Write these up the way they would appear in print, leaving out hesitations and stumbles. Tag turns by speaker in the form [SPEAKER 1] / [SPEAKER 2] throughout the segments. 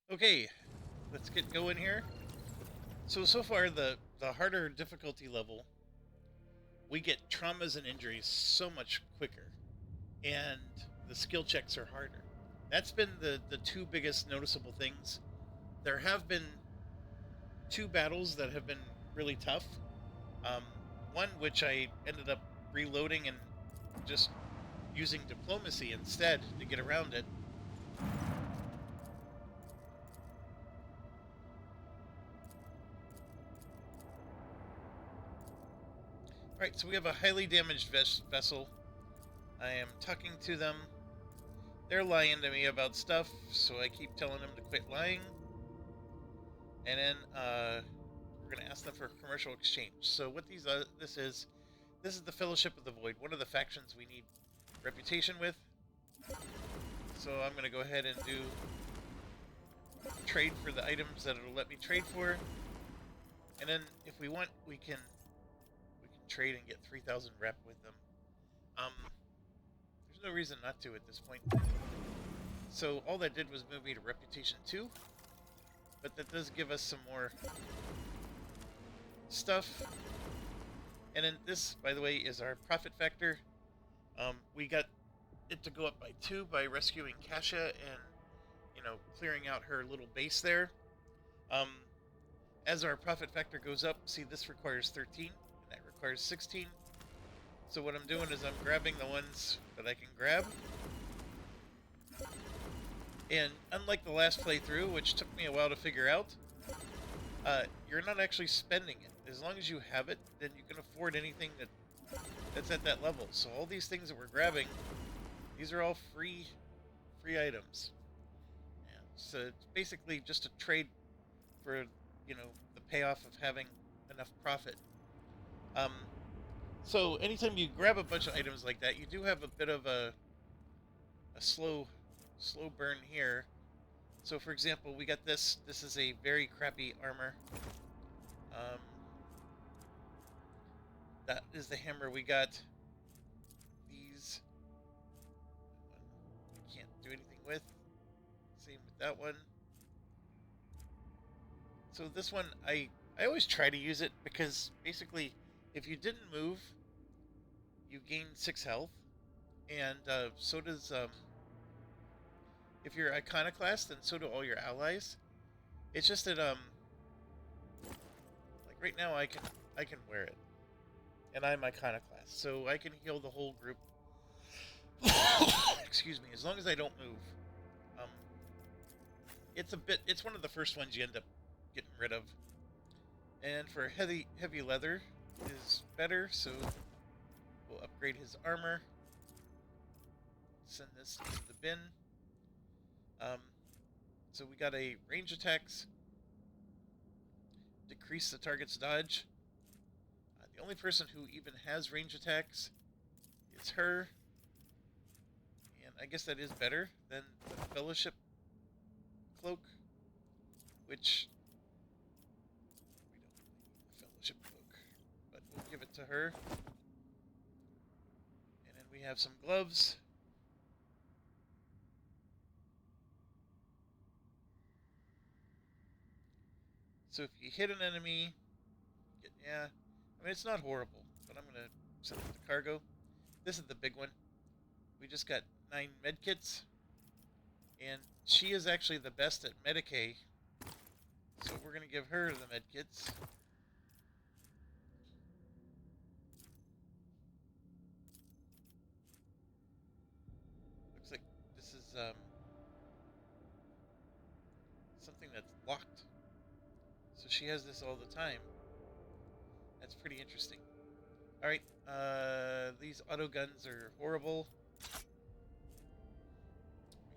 [SPEAKER 1] Okay, let's get going here. So far, the harder difficulty level, we get traumas and injuries so much quicker, and the skill checks are harder. That's been the two biggest noticeable things. There have been two battles that have been really tough. Um, One which I ended up reloading and just using diplomacy instead to get around it. All right, so we have a highly damaged vessel. I am talking to them. They're lying to me about stuff, so I keep telling them to quit lying. And then we're going to ask them for a commercial exchange. So what this is the Fellowship of the Void, one of the factions we need reputation with. So I'm going to go ahead and do trade for the items that it'll let me trade for. And then if we want, we can trade and get 3,000 rep with them. Um, there's no reason not to at this point. So all that did was move me to reputation 2. But that does give us some more stuff. And then this, by the way, is our profit factor. We got it to go up by 2 by rescuing Kasha and, clearing out her little base there. Um, as our profit factor goes up, see, this requires 13, and that requires 16. So what I'm doing is I'm grabbing the ones that I can grab. And unlike the last playthrough, which took me a while to figure out, you're not actually spending it. As long as you have it, then you can afford anything that's at that level. So all these things that we're grabbing, these are all free items. Yeah, so it's basically just a trade for, the payoff of having enough profit. Um, so anytime you grab a bunch of items like that, you do have a bit of a slow burn here. So for example, we got this. This is a very crappy armor. Um, that is the hammer we got. These we can't do anything with. Same with that one. So this one, I always try to use it because basically, if you didn't move, you gain 6 health, and so does if you're iconoclast, then so do all your allies. It's just that like right now I can wear it, and I'm iconoclast, so I can heal the whole group. Excuse me, as long as I don't move. Um, it's one of the first ones you end up getting rid of. And for heavy leather is better, so we'll upgrade his armor. Send this to the bin. Um, so we got a range attacks. Decrease the target's dodge. The only person who even has range attacks is her. And I guess that is better than the Fellowship Cloak, which we don't really need the Fellowship Cloak, but we'll give it to her. And then we have some gloves. So if you hit an enemy, yeah, I mean, it's not horrible, but I'm going to send it to cargo. This is the big one. We just got 9 medkits, and she is actually the best at Medicae, so we're going to give her the medkits. Looks like this is something that's locked, so she has this all the time. That's pretty interesting. Alright, these auto guns are horrible.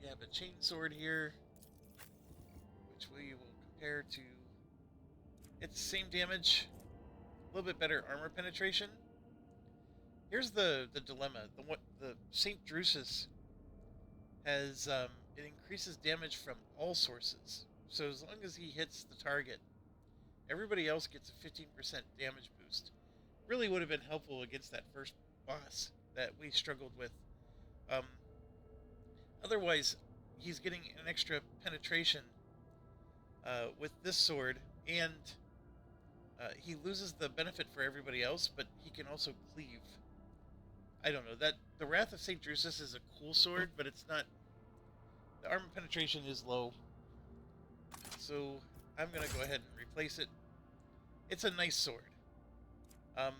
[SPEAKER 1] We have a chainsword here, which we will compare to its same damage, a little bit better armor penetration. Here's the dilemma. The Saint Drusus has it increases damage from all sources. So as long as he hits the target, everybody else gets a 15% damage boost. Really would have been helpful against that first boss that we struggled with. Um, Otherwise, he's getting an extra penetration with this sword, and he loses the benefit for everybody else, but he can also cleave. I don't know, that the Wrath of St. Drusus is a cool sword, but it's not. The armor penetration is low, so I'm gonna go ahead and replace it. It's a nice sword. I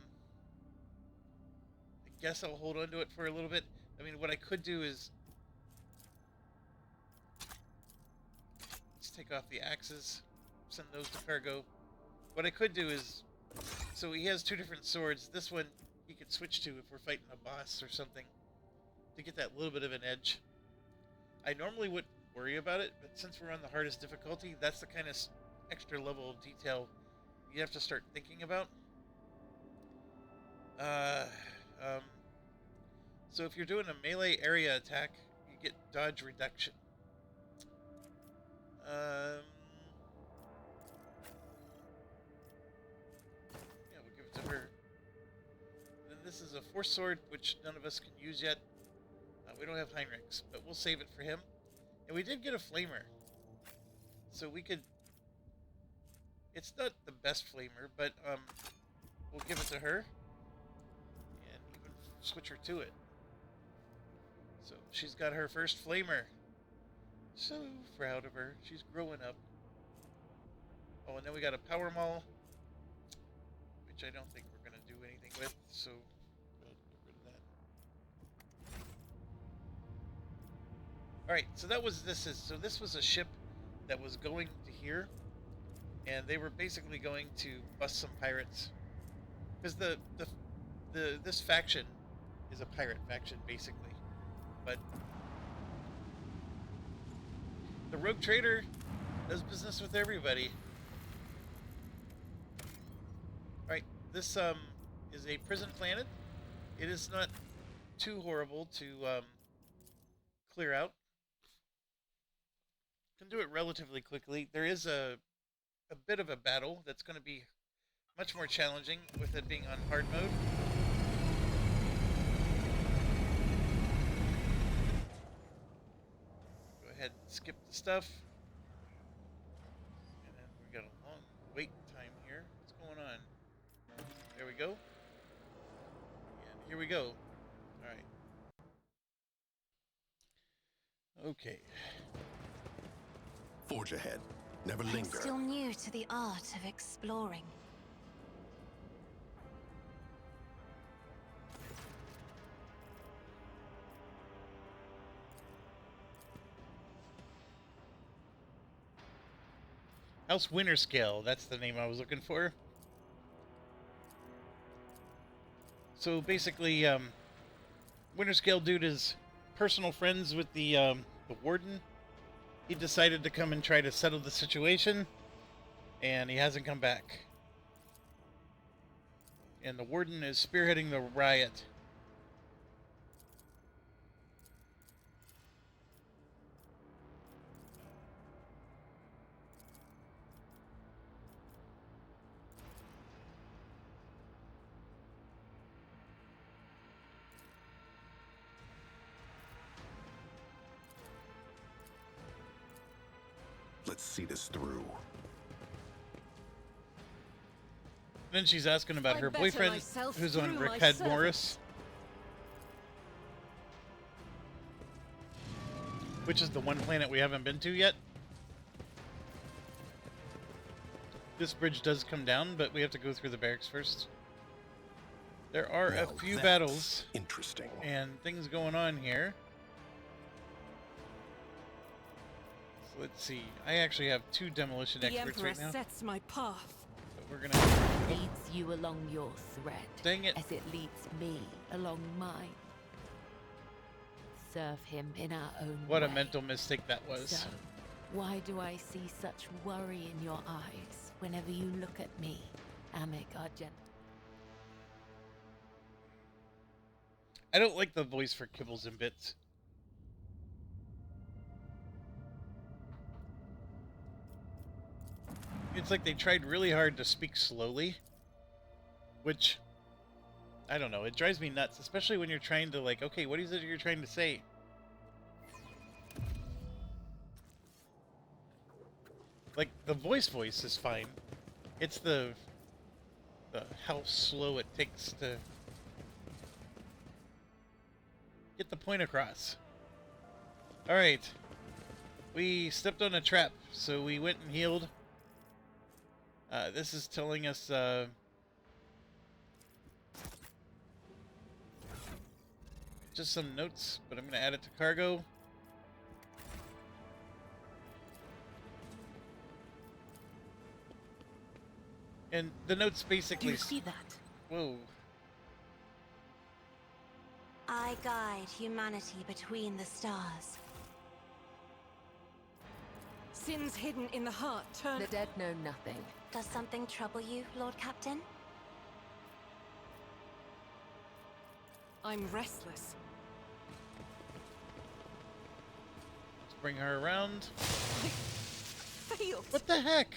[SPEAKER 1] guess I'll hold on to it for a little bit. I mean, what I could do is let's take off the axes, send those to cargo. What I could do is, so he has two different swords. This one he could switch to if we're fighting a boss or something, to get that little bit of an edge. I normally wouldn't worry about it, but since we're on the hardest difficulty, that's the kind of extra level of detail you have to start thinking about. So if you're doing a melee area attack, you get dodge reduction. Yeah, we'll give it to her. Then this is a force sword, which none of us can use yet. We don't have Heinrichs, but we'll save it for him. And we did get a flamer. So we could... It's not the best flamer, but we'll give it to her. And even switch her to it. So she's got her first flamer. So proud of her. She's growing up. Oh, and then we got a power maul, which I don't think we're going to do anything with, so go ahead and get rid of that. Alright, so that was this was a ship that was going to here, and they were basically going to bust some pirates. Because this faction is a pirate faction, basically. But the rogue trader does business with everybody. Alright, this is a prison planet. It is not too horrible to clear out. Can do it relatively quickly. There is a bit of a battle that's going to be much more challenging with it being on hard mode. Go ahead and skip the stuff. And then we got a long wait time here. What's going on? There we go. And here we go. Alright. Okay.
[SPEAKER 2] Forge ahead. Never linger.
[SPEAKER 3] I'm still new to the art of exploring.
[SPEAKER 1] House Winterscale, that's the name I was looking for. So basically, Winterscale dude is personal friends with the warden. He decided to come and try to settle the situation, and he hasn't come back. And the warden is spearheading the riot.
[SPEAKER 2] Let's see this through.
[SPEAKER 1] Then she's asking about her boyfriend, who's on Brecourt Morris, which is the one planet we haven't been to yet. This bridge does come down, but we have to go through the barracks first. There are a few battles
[SPEAKER 2] interesting
[SPEAKER 1] and things going on here. So let's see. I actually have 2 demolition experts right now.
[SPEAKER 4] The Emperor sets my path.
[SPEAKER 1] But we're gonna
[SPEAKER 5] leads you along your thread.
[SPEAKER 1] Dang it.
[SPEAKER 5] As it leads me along mine. Serve him in our own
[SPEAKER 1] What
[SPEAKER 5] way.
[SPEAKER 1] a mental mistake that was.
[SPEAKER 5] So, why do I see such worry in your eyes whenever you look at me, Amic Argent?
[SPEAKER 1] I don't like the voice for Kibbles and Bits. It's like they tried really hard to speak slowly, which, I don't know, it drives me nuts, especially when you're trying to, like, okay, what is it you're trying to say? Like, the voice is fine. It's the how slow it takes to get the point across. Alright. We stepped on a trap, so we went and healed. This is telling us, just some notes, but I'm going to add it to cargo. And the notes basically...
[SPEAKER 5] Do you see that?
[SPEAKER 1] Whoa.
[SPEAKER 3] I guide humanity between the stars.
[SPEAKER 4] Sins hidden in the heart turn...
[SPEAKER 5] The dead know nothing.
[SPEAKER 3] Does something trouble you, Lord Captain?
[SPEAKER 4] I'm restless.
[SPEAKER 1] Let's bring her around.
[SPEAKER 4] I failed.
[SPEAKER 1] What the heck?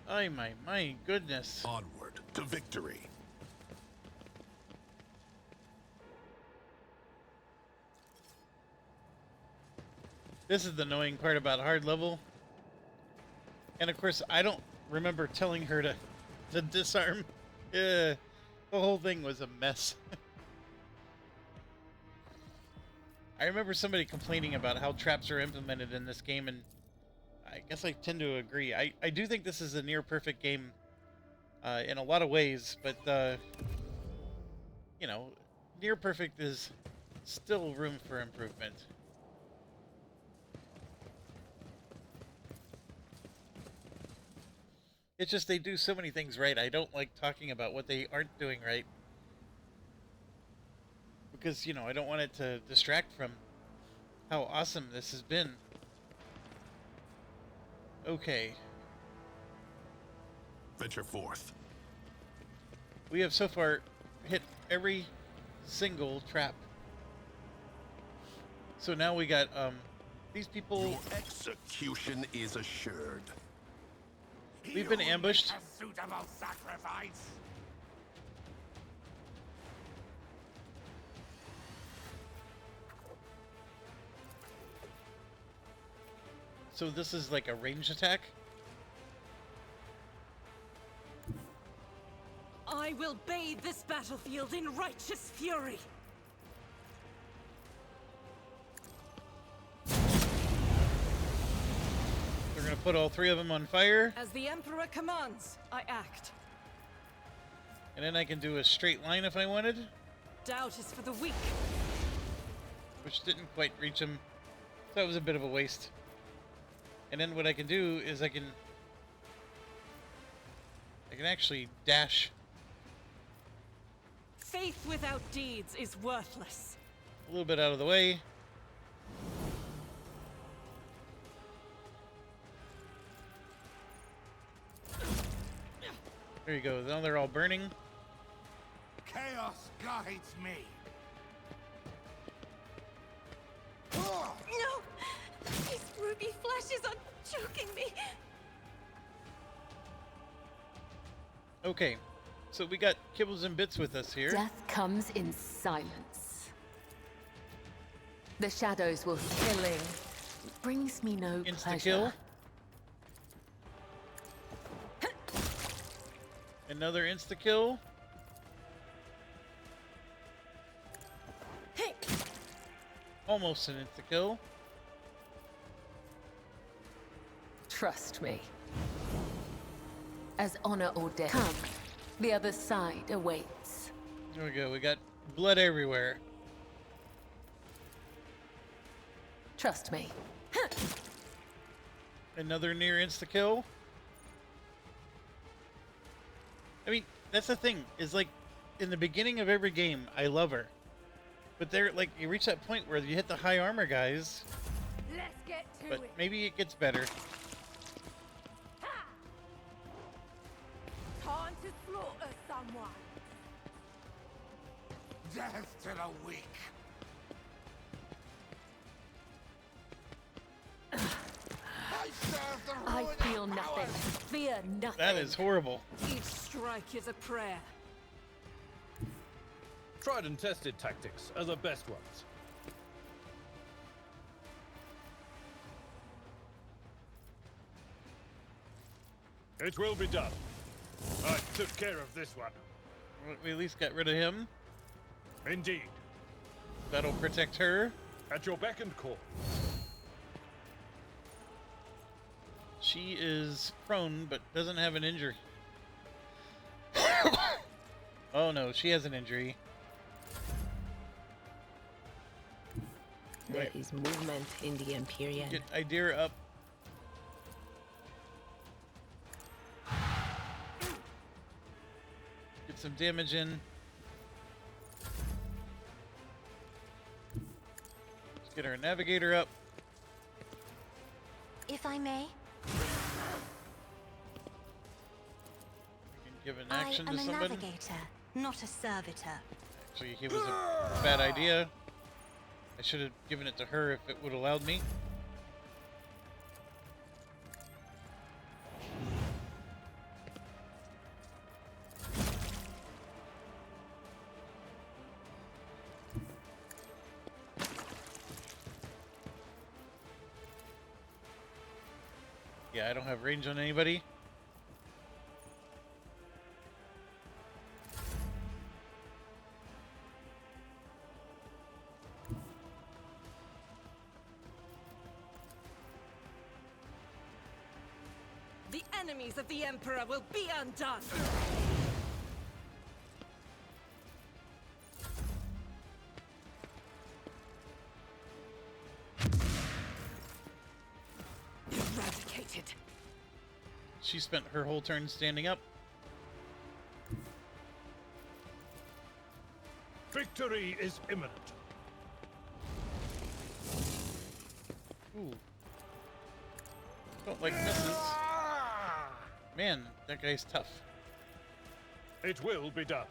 [SPEAKER 1] Oh my goodness.
[SPEAKER 2] Onward to victory.
[SPEAKER 1] This is the annoying part about hard level. And of course, I don't remember telling her to disarm. The whole thing was a mess. I remember somebody complaining about how traps are implemented in this game, and I guess I tend to agree. I do think this is a near perfect game in a lot of ways, but you know, near perfect is still room for improvement. It's just they do so many things right. I don't like talking about what they aren't doing right. Because, you know, I don't want it to distract from how awesome this has been. Okay.
[SPEAKER 2] Venture forth.
[SPEAKER 1] We have so far hit every single trap. So now we got, these people...
[SPEAKER 2] Your execution is assured.
[SPEAKER 1] We've been ambushed.
[SPEAKER 6] A suitable sacrifice.
[SPEAKER 1] So this is like a ranged attack?
[SPEAKER 4] I will bathe this battlefield in righteous fury.
[SPEAKER 1] We're gonna put all three of them on fire.
[SPEAKER 4] As the Emperor commands, I act.
[SPEAKER 1] And then I can do a straight line if I wanted.
[SPEAKER 4] Doubt is for the weak.
[SPEAKER 1] Which didn't quite reach him. So that was a bit of a waste. And then what I can do is I can actually dash.
[SPEAKER 4] Faith without deeds is worthless.
[SPEAKER 1] A little bit out of the way. There you go. Now they're all burning.
[SPEAKER 6] Chaos guides me.
[SPEAKER 3] No! These ruby flashes are choking me!
[SPEAKER 1] Okay. So we got Kibbles and Bits with us here.
[SPEAKER 5] Death comes in silence. The shadows will killing. It brings me no
[SPEAKER 1] Insta-kill.
[SPEAKER 5] pleasure.
[SPEAKER 1] Another insta-kill. Almost an insta-kill.
[SPEAKER 5] Trust me. As honor or death. Come. The other side awaits.
[SPEAKER 1] There we go. We got blood everywhere.
[SPEAKER 5] Trust me.
[SPEAKER 1] Another near insta-kill. I mean, that's the thing, is like, in the beginning of every game, I love her. But there, like, you reach that point where you hit the high armor guys.
[SPEAKER 4] Let's get to
[SPEAKER 1] But maybe it gets better.
[SPEAKER 4] Time to slaughter someone.
[SPEAKER 6] Death to the weak. I serve the
[SPEAKER 5] I
[SPEAKER 6] ruin
[SPEAKER 5] feel
[SPEAKER 6] of
[SPEAKER 5] nothing.
[SPEAKER 6] power.
[SPEAKER 5] Fear nothing.
[SPEAKER 1] That is horrible.
[SPEAKER 4] Each strike is a prayer.
[SPEAKER 7] Tried and tested tactics are the best ones. It will be done. I took care of this one.
[SPEAKER 1] We at least got rid of him.
[SPEAKER 7] Indeed.
[SPEAKER 1] That'll protect her.
[SPEAKER 7] At your beck and call.
[SPEAKER 1] She is prone, but doesn't have an injury. Oh no, she has an injury.
[SPEAKER 8] There is movement in the Empyrean.
[SPEAKER 1] Get Idea up. Get some damage in. Let's get our navigator up.
[SPEAKER 3] If I may,
[SPEAKER 1] We can give an
[SPEAKER 3] I
[SPEAKER 1] action
[SPEAKER 3] am
[SPEAKER 1] to
[SPEAKER 3] a
[SPEAKER 1] somebody.
[SPEAKER 3] navigator, not a servitor.
[SPEAKER 1] Actually, it was a bad idea. I should have given it to her if it would have allowed me. Yeah, I don't have range on anybody.
[SPEAKER 4] The enemies of the Emperor will be undone! Eradicated.
[SPEAKER 1] She spent her whole turn standing up.
[SPEAKER 7] Victory is imminent.
[SPEAKER 1] Ooh. Don't like misses. Man, that guy's tough.
[SPEAKER 7] It will be done.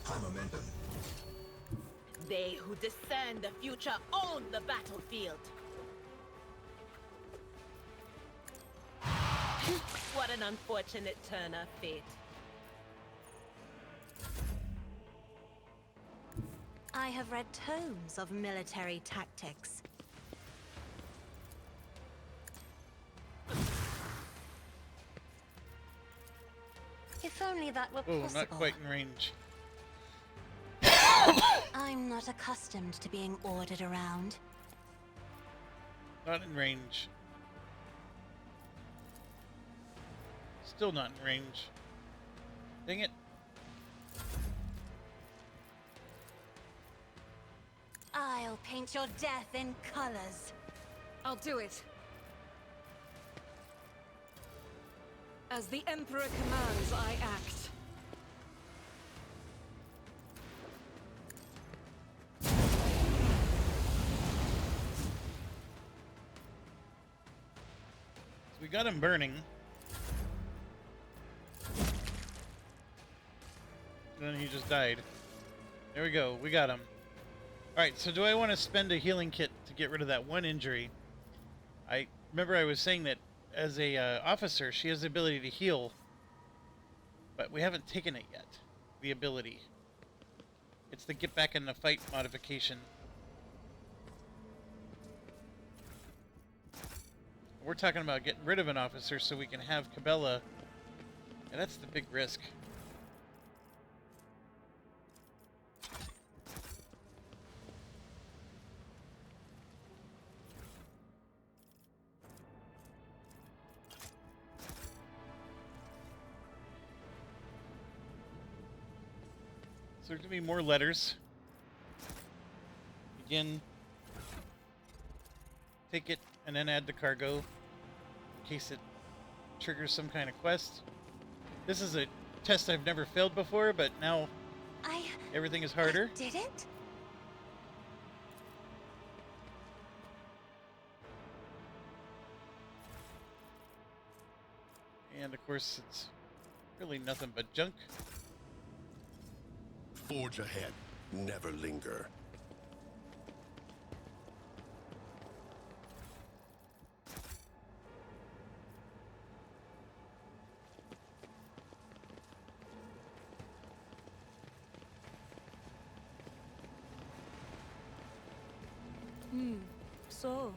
[SPEAKER 2] High momentum.
[SPEAKER 8] They who discern the future own the battlefield. What an unfortunate turn of fate.
[SPEAKER 3] I have read tomes of military tactics. If only that were
[SPEAKER 1] Oh,
[SPEAKER 3] possible.
[SPEAKER 1] not quite in range.
[SPEAKER 3] I'm not accustomed to being ordered around.
[SPEAKER 1] Not in range. Still not in range. Dang it.
[SPEAKER 3] I'll paint your death in colors.
[SPEAKER 4] I'll do it. As the Emperor commands, I act.
[SPEAKER 1] So we got him burning. And then he just died. There we go. We got him. Alright, so do I want to spend a healing kit to get rid of that one injury? I remember I was saying that as a officer, she has the ability to heal. But we haven't taken it yet. The ability. It's the get back in the fight modification. We're talking about getting rid of an officer so we can have Cabela. And that's the big risk. So there's going to be more letters. Again, take it and then add the cargo in case it triggers some kind of quest. This is a test I've never failed before, but now everything is harder.
[SPEAKER 3] I did it?
[SPEAKER 1] And of course, it's really nothing but junk.
[SPEAKER 2] Forge ahead. Never linger.
[SPEAKER 3] So,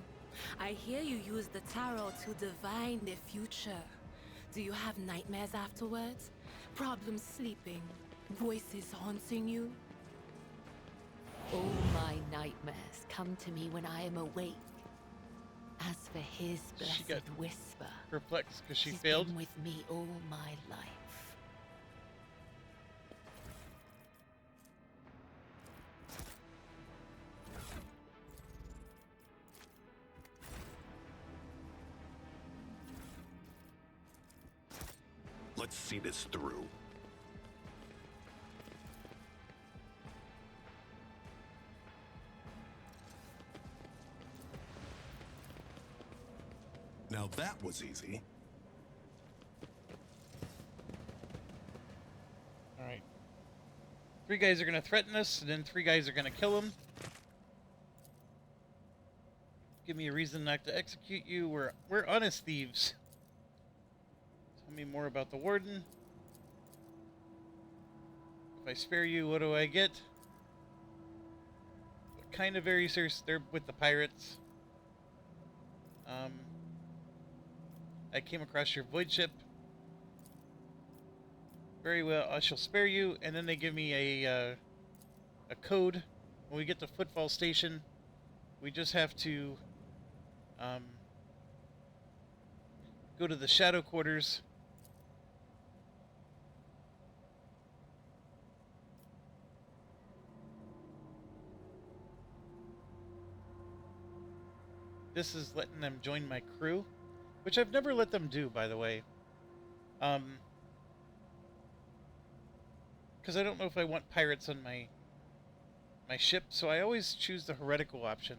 [SPEAKER 4] I hear you use the tarot to divine the future. Do you have nightmares afterwards? Problems sleeping? Voices haunting you?
[SPEAKER 5] All my nightmares come to me when I am awake. As for his
[SPEAKER 1] She
[SPEAKER 5] blessed
[SPEAKER 1] got
[SPEAKER 5] whisper,
[SPEAKER 1] perplexed because she
[SPEAKER 5] she's
[SPEAKER 1] failed.
[SPEAKER 5] been with me all my life.
[SPEAKER 2] Let's see this through. Now that was easy.
[SPEAKER 1] Alright. 3 guys are going to threaten us, and then 3 guys are going to kill him. Give me a reason not to execute you. We're honest thieves. Tell me more about the warden. If I spare you, what do I get? What kind of very serious? They're with the pirates. I came across your void ship. Very well, I shall spare you. And then they give me a code. When we get to Footfall Station, we just have to go to the Shadow Quarters. This is letting them join my crew, which I've never let them do, by the way. Because I don't know if I want pirates on my ship, so I always choose the heretical option.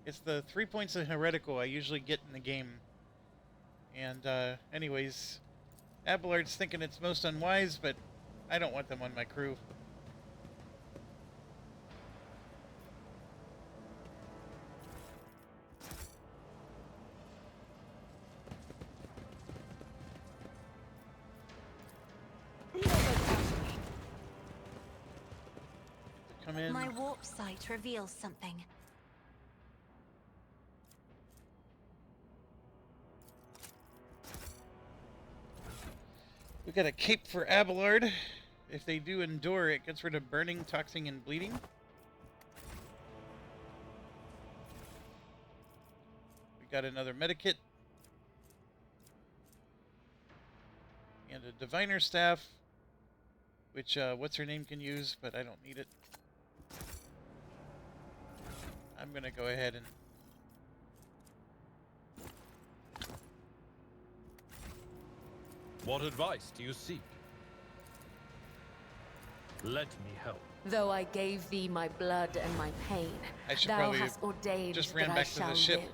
[SPEAKER 1] It's the 3 points of heretical I usually get in the game. And, anyways, Abelard's thinking it's most unwise, but I don't want them on my crew. Come in.
[SPEAKER 3] My warp sight reveals something.
[SPEAKER 1] We got a cape for Abelard. If they do endure, it gets rid of burning, toxing, and bleeding. We got another medikit. And a diviner staff, which what's her name can use, but I don't need it. I'm gonna go ahead and
[SPEAKER 7] What advice do you seek? Let me help.
[SPEAKER 5] Though I gave thee my blood and my pain,
[SPEAKER 1] I should
[SPEAKER 5] thou
[SPEAKER 1] probably
[SPEAKER 5] hast ordained
[SPEAKER 1] just ran
[SPEAKER 5] that
[SPEAKER 1] back
[SPEAKER 5] I
[SPEAKER 1] to
[SPEAKER 5] shall
[SPEAKER 1] the ship.
[SPEAKER 5] live.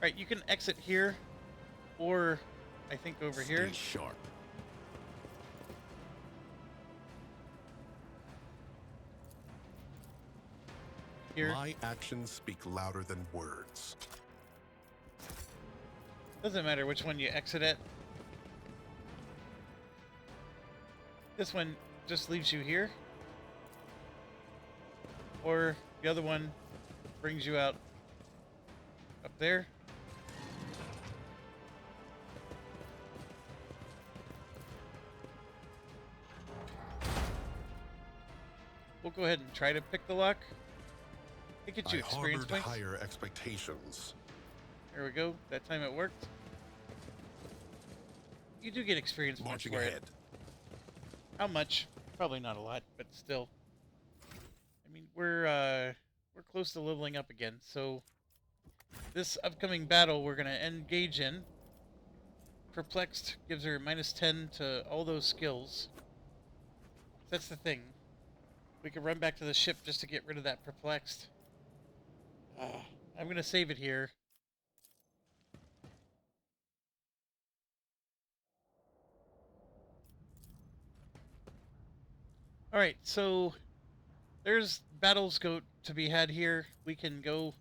[SPEAKER 1] Right, you can exit here, or I think over here.
[SPEAKER 2] Stay sharp.
[SPEAKER 1] Here.
[SPEAKER 2] My actions speak louder than words.
[SPEAKER 1] Doesn't matter which one you exit at. This one just leaves you here. Or the other one brings you out up there. We'll go ahead and try to pick the lock. It gets you
[SPEAKER 2] I
[SPEAKER 1] experience
[SPEAKER 2] harbored
[SPEAKER 1] points.
[SPEAKER 2] higher expectations.
[SPEAKER 1] There we go. That time it worked. You do get experience points
[SPEAKER 2] Marching
[SPEAKER 1] for
[SPEAKER 2] ahead.
[SPEAKER 1] it. How much? Probably not a lot, but still. I mean, we're close to leveling up again, so this upcoming battle we're gonna engage in. Perplexed gives her -10 to all those skills. That's the thing. We can run back to the ship just to get rid of that perplexed. I'm gonna save it here. Alright, so there's battles to be had here. We can go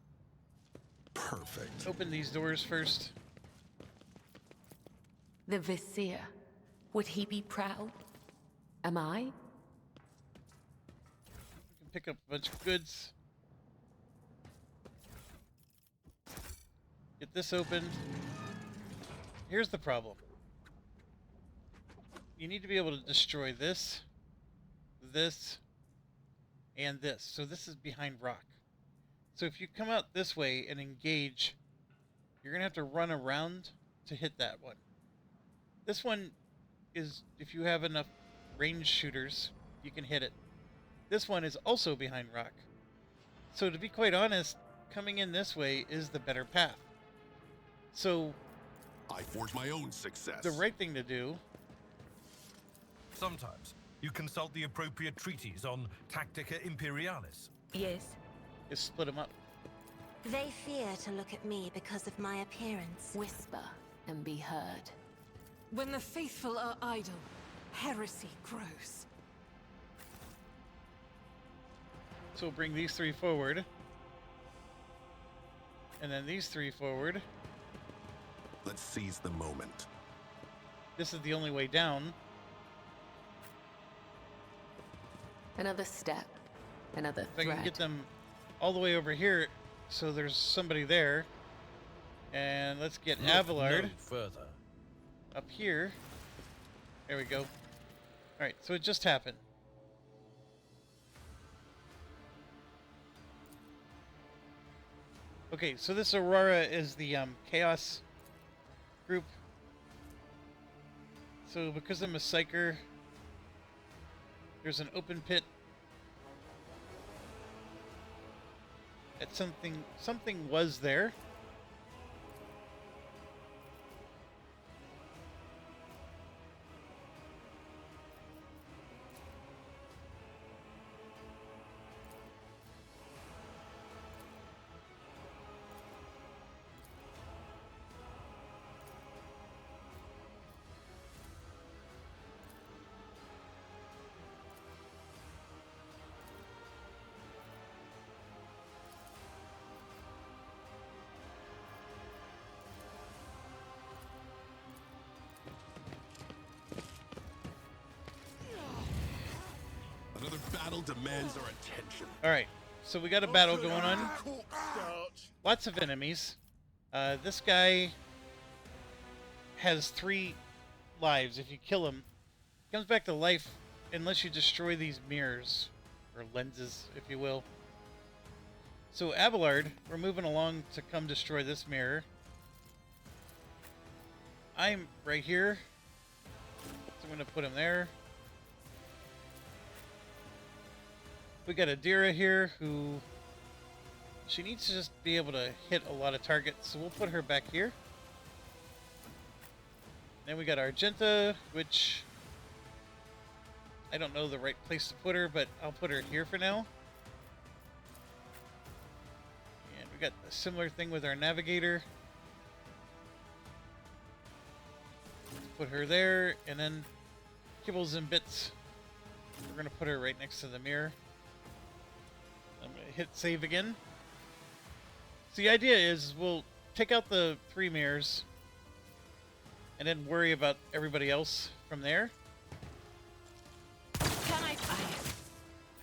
[SPEAKER 2] Perfect.
[SPEAKER 1] open these doors first.
[SPEAKER 5] The Vizier, would he be proud? Am I?
[SPEAKER 1] We can pick up a bunch of goods. Get this open. Here's the problem. You need to be able to destroy this, this, and this. So this is behind rock. So if you come out this way and engage, you're going to have to run around to hit that one. This one is, if you have enough range shooters, you can hit it. This one is also behind rock. So to be quite honest, coming in this way is the better path. So
[SPEAKER 2] I forge my own success.
[SPEAKER 1] the right thing to do...
[SPEAKER 9] Sometimes you consult the appropriate treaties on Tactica Imperialis.
[SPEAKER 8] Yes.
[SPEAKER 1] is split them up.
[SPEAKER 3] They fear to look at me because of my appearance.
[SPEAKER 5] Whisper and be heard.
[SPEAKER 4] When the faithful are idle, heresy grows.
[SPEAKER 1] So we'll bring these three forward. And then these three forward.
[SPEAKER 2] Let's seize the moment.
[SPEAKER 1] This is the only way down.
[SPEAKER 5] Another step. Another
[SPEAKER 1] If I
[SPEAKER 5] thread.
[SPEAKER 1] can get them all the way over here, so there's somebody there. And let's get Abelard
[SPEAKER 7] No further.
[SPEAKER 1] up here. There we go. Alright, so it just happened. Okay, so this Aurora is the Chaos group. So because I'm a Psyker, there's an open pit at something was there.
[SPEAKER 2] Another battle demands our attention.
[SPEAKER 1] Alright, so we got a battle going on.
[SPEAKER 7] Start.
[SPEAKER 1] Lots of enemies. This guy has 3 lives. If you kill him, he comes back to life unless you destroy these mirrors, or lenses, if you will. So Abelard, we're moving along to come destroy this mirror. I'm right here, so I'm going to put him there. We got Adira here, who... she needs to just be able to hit a lot of targets, so we'll put her back here. Then we got Argenta, which... I don't know the right place to put her, but I'll put her here for now. And we got a similar thing with our Navigator. Let's put her there, and then Kibbles and Bits. We're going to put her right next to the mirror. I'm going to hit save again. So the idea is we'll take out the 3 mirrors and then worry about everybody else from there.
[SPEAKER 8] Can I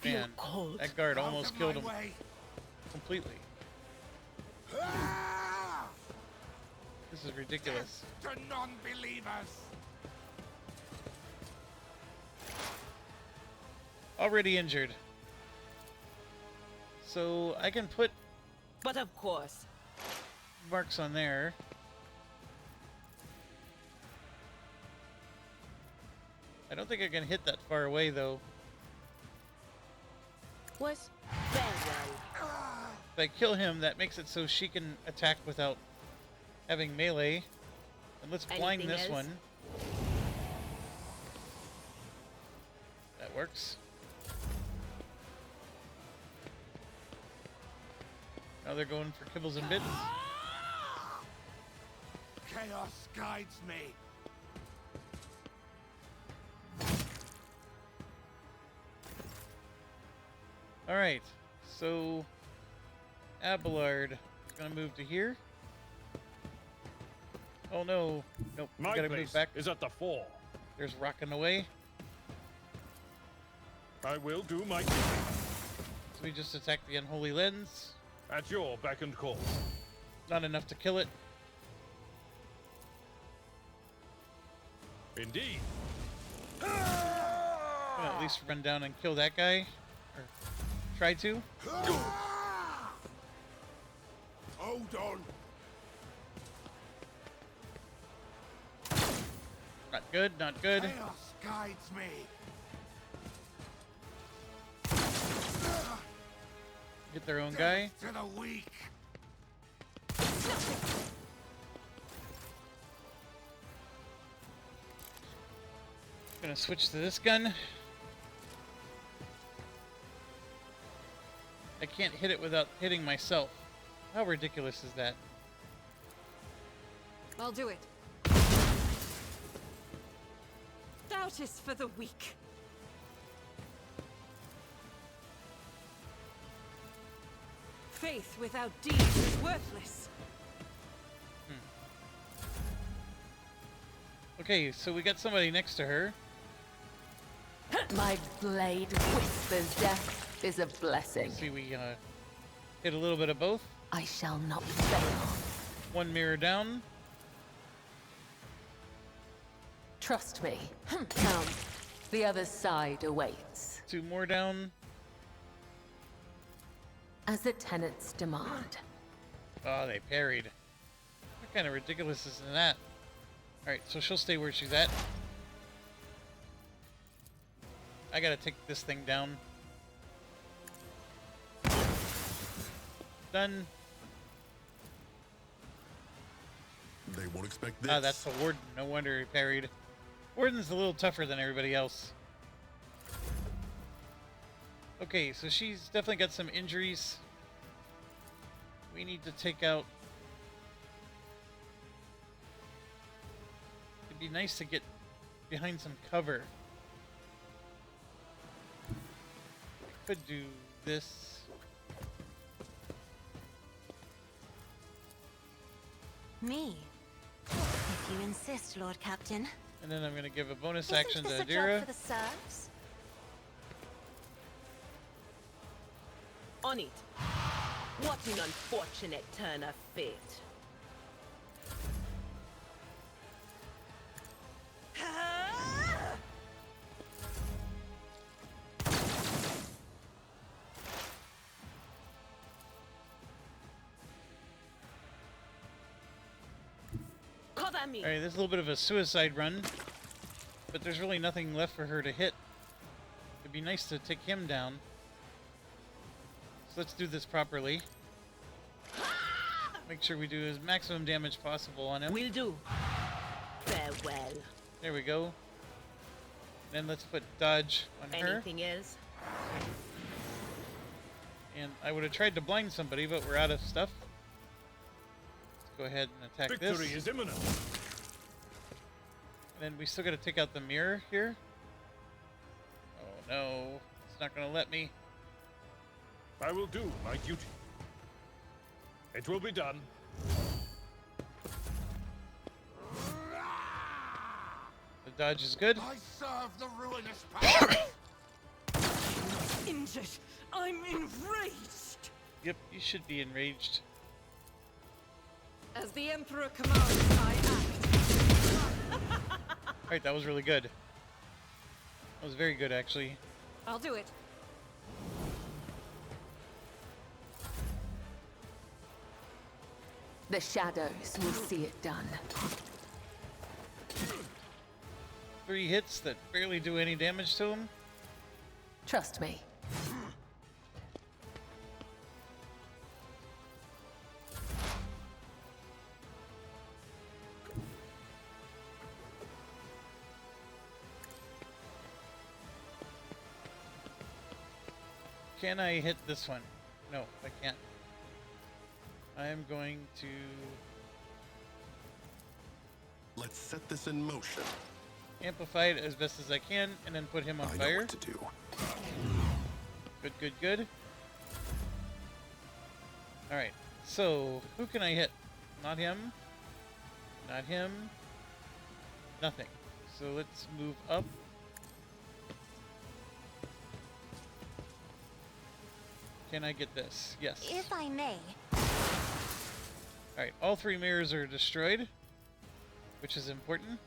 [SPEAKER 8] feel
[SPEAKER 1] Man,
[SPEAKER 8] cold?
[SPEAKER 1] that guard
[SPEAKER 6] Out
[SPEAKER 1] almost
[SPEAKER 6] of
[SPEAKER 1] killed
[SPEAKER 6] my
[SPEAKER 1] him
[SPEAKER 6] way.
[SPEAKER 1] completely.
[SPEAKER 6] Ah!
[SPEAKER 1] This is ridiculous.
[SPEAKER 6] To non-believers.
[SPEAKER 1] Already injured. So I can put
[SPEAKER 8] But of course.
[SPEAKER 1] marks on there. I don't think I can hit that far away though.
[SPEAKER 8] Was very well.
[SPEAKER 1] If I kill him, that makes it so she can attack without having melee. And let's blind
[SPEAKER 8] Anything
[SPEAKER 1] this
[SPEAKER 8] else?
[SPEAKER 1] one. That works. Now they're going for Kibbles and Bits.
[SPEAKER 6] Chaos guides me.
[SPEAKER 1] Alright, so Abelard is going to move to here. Oh no, nope, we
[SPEAKER 7] My
[SPEAKER 1] gotta
[SPEAKER 7] place
[SPEAKER 1] move back.
[SPEAKER 7] is at the fore.
[SPEAKER 1] There's rocking away.
[SPEAKER 7] I will do my duty.
[SPEAKER 1] So we just attack the Unholy Lens.
[SPEAKER 7] At your beck and call.
[SPEAKER 1] Not enough to kill it.
[SPEAKER 7] Indeed.
[SPEAKER 1] I'm gonna at least run down and kill that guy. Or try to.
[SPEAKER 6] Hold on.
[SPEAKER 1] Not good, not good.
[SPEAKER 6] Chaos guides me.
[SPEAKER 1] Get their own guy.
[SPEAKER 6] To the weak.
[SPEAKER 1] Gonna switch to this gun. I can't hit it without hitting myself. How ridiculous is that?
[SPEAKER 10] I'll do it. Doubt is for the weak. Faith without deeds is worthless.
[SPEAKER 1] Okay, so we got somebody next to her.
[SPEAKER 5] My blade whispers death is a blessing.
[SPEAKER 1] See, we hit a little bit of both.
[SPEAKER 5] I shall not fail.
[SPEAKER 1] One mirror down.
[SPEAKER 5] Trust me. Come. The other side awaits.
[SPEAKER 1] Two more down.
[SPEAKER 5] As the tenants demand.
[SPEAKER 1] Oh, they parried. What kind of ridiculous is that? Alright, so she'll stay where she's at. I gotta take this thing down. Done.
[SPEAKER 2] They won't expect this.
[SPEAKER 1] Ah, that's the warden. No wonder he parried. Warden's a little tougher than everybody else. Okay, so she's definitely got some injuries. We need to take out... It'd be nice to get behind some cover. I could do this.
[SPEAKER 3] Me? If you insist, Lord Captain.
[SPEAKER 1] And then I'm going to give a bonus
[SPEAKER 3] Isn't
[SPEAKER 1] action to
[SPEAKER 3] this a job
[SPEAKER 1] Adira.
[SPEAKER 3] for the serfs?
[SPEAKER 8] On it. What an unfortunate turn of fate. Cover me.
[SPEAKER 1] Alright, this is a little bit of a suicide run. But there's really nothing left for her to hit. It'd be nice to take him down. So let's do this properly. Make sure we do as maximum damage possible on him.
[SPEAKER 8] Will do. Farewell.
[SPEAKER 1] There we go. Then let's put dodge on her.
[SPEAKER 8] Anything else?
[SPEAKER 1] And I would have tried to blind somebody, but we're out of stuff. Let's go ahead and attack
[SPEAKER 7] Victory
[SPEAKER 1] this.
[SPEAKER 7] is imminent.
[SPEAKER 1] And then we still got to take out the mirror here. Oh no, it's not going to let me.
[SPEAKER 7] I will do my duty. It will be done.
[SPEAKER 1] The dodge is good.
[SPEAKER 6] I serve the ruinous power.
[SPEAKER 10] Injured. I'm enraged.
[SPEAKER 1] Yep, you should be enraged.
[SPEAKER 10] As the Emperor commands, I act.
[SPEAKER 1] Alright, that was really good. That was very good, actually.
[SPEAKER 10] I'll do it.
[SPEAKER 5] The shadows will see it done.
[SPEAKER 1] 3 hits that barely do any damage to him.
[SPEAKER 5] Trust me.
[SPEAKER 1] Can I hit this one? No, I can't. I am going to...
[SPEAKER 2] Let's set this in motion.
[SPEAKER 1] amplify it as best as I can, and then put him on
[SPEAKER 2] I know
[SPEAKER 1] fire.
[SPEAKER 2] what to do.
[SPEAKER 1] Good, good, good. Alright, so who can I hit? Not him. Not him. Nothing. So let's move up. Can I get this? Yes.
[SPEAKER 3] If I may.
[SPEAKER 1] Alright, all 3 mirrors are destroyed, which is important.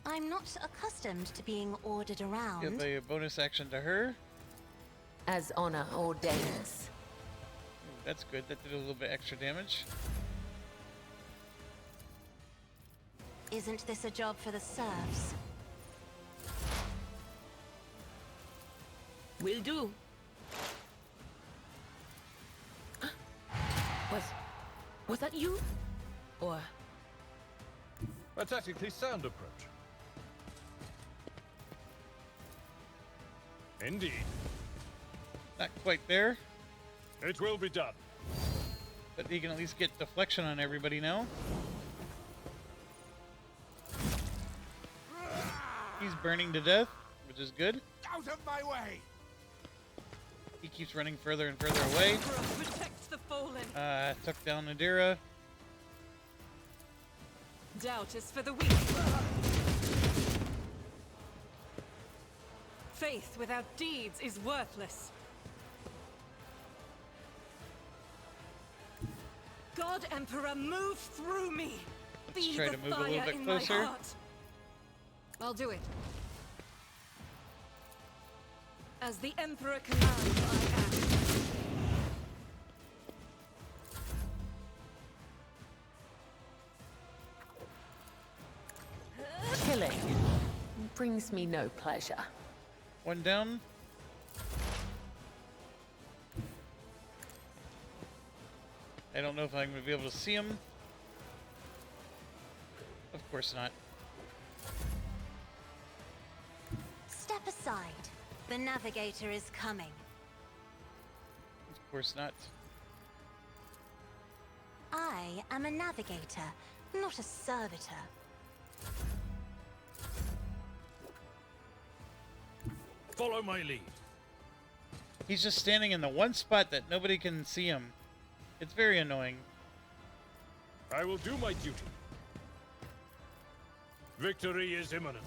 [SPEAKER 3] I'm not accustomed to being ordered around.
[SPEAKER 1] Give a bonus action to her.
[SPEAKER 5] As honor ordains.
[SPEAKER 1] Ooh, that's good. That did a little bit extra damage.
[SPEAKER 3] Isn't this a job for the serfs?
[SPEAKER 8] Will do. Was that you? Or
[SPEAKER 7] A tactically sound approach. Indeed.
[SPEAKER 1] Not quite there,
[SPEAKER 7] It will be done.
[SPEAKER 1] but he can at least get deflection on everybody now. He's burning to death, which is good.
[SPEAKER 6] Out of my way!
[SPEAKER 1] He keeps running further and further away.
[SPEAKER 10] Emperor protects the fallen.
[SPEAKER 1] Took down Nadira.
[SPEAKER 10] Doubt is for the weak. Faith without deeds is worthless. God Emperor, move through me.
[SPEAKER 1] Let's
[SPEAKER 10] Be
[SPEAKER 1] try
[SPEAKER 10] the
[SPEAKER 1] to move a little
[SPEAKER 10] fire
[SPEAKER 1] bit
[SPEAKER 10] in
[SPEAKER 1] closer.
[SPEAKER 10] my heart. I'll do it. As the Emperor commands, I act.
[SPEAKER 5] Killing brings me no pleasure.
[SPEAKER 1] One down. I don't know if I'm going to be able to see him. Of course not.
[SPEAKER 3] Step aside. The navigator is coming.
[SPEAKER 1] Of course not.
[SPEAKER 3] I am a navigator, not a servitor.
[SPEAKER 7] Follow my lead.
[SPEAKER 1] He's just standing in the one spot that nobody can see him. It's very annoying.
[SPEAKER 7] I will do my duty. Victory is imminent.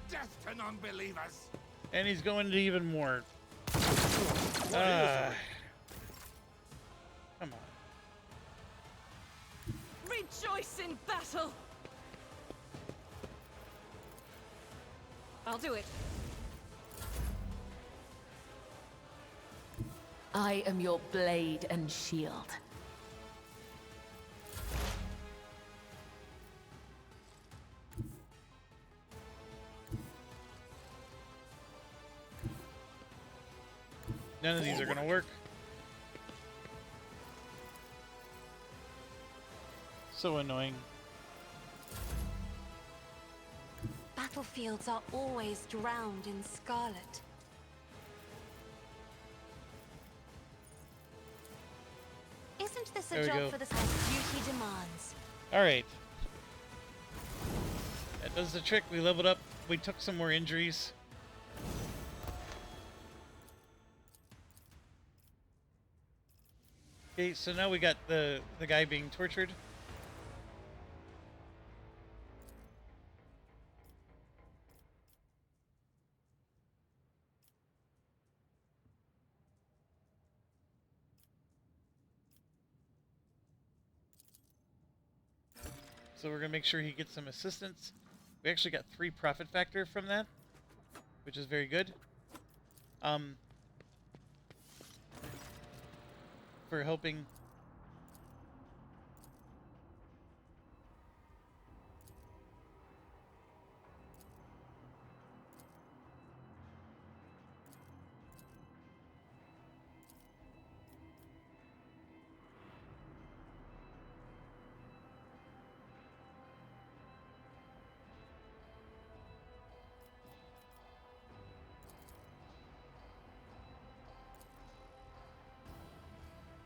[SPEAKER 6] Death to non-believers!
[SPEAKER 1] And he's going to even more.
[SPEAKER 7] What is
[SPEAKER 1] Ah. Come on.
[SPEAKER 10] Rejoice in battle. I'll do it.
[SPEAKER 5] I am your blade and shield.
[SPEAKER 1] None of these are going to work. So annoying.
[SPEAKER 3] Battlefields are always drowned in scarlet. Isn't this
[SPEAKER 1] There
[SPEAKER 3] a
[SPEAKER 1] we
[SPEAKER 3] job
[SPEAKER 1] go.
[SPEAKER 3] for the as duty demands?
[SPEAKER 1] Alright. That does the trick. We leveled up. We took some more injuries. Okay, so now we got the guy being tortured. So we're gonna make sure he gets some assistance. We actually got 3 profit factor from that, which is very good. For helping.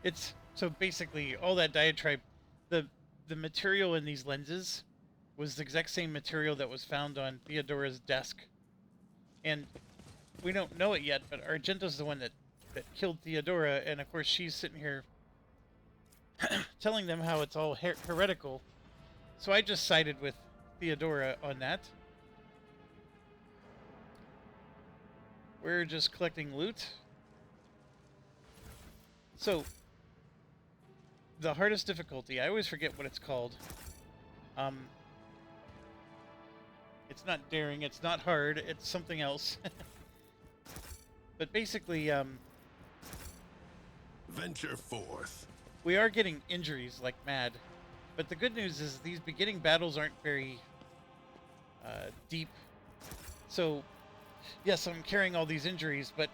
[SPEAKER 1] It's so basically all that diatribe, the material in these lenses was the exact same material that was found on Theodora's desk. And we don't know it yet, but Argento's the one that killed Theodora, and of course she's sitting here telling them how it's all heretical. So I just sided with Theodora on that. We're just collecting loot. So the hardest difficulty, I always forget what it's called. It's not daring, it's not hard, it's something else. But basically,
[SPEAKER 2] Venture forth.
[SPEAKER 1] we are getting injuries like mad. But the good news is these beginning battles aren't very deep. So, yes, I'm carrying all these injuries, but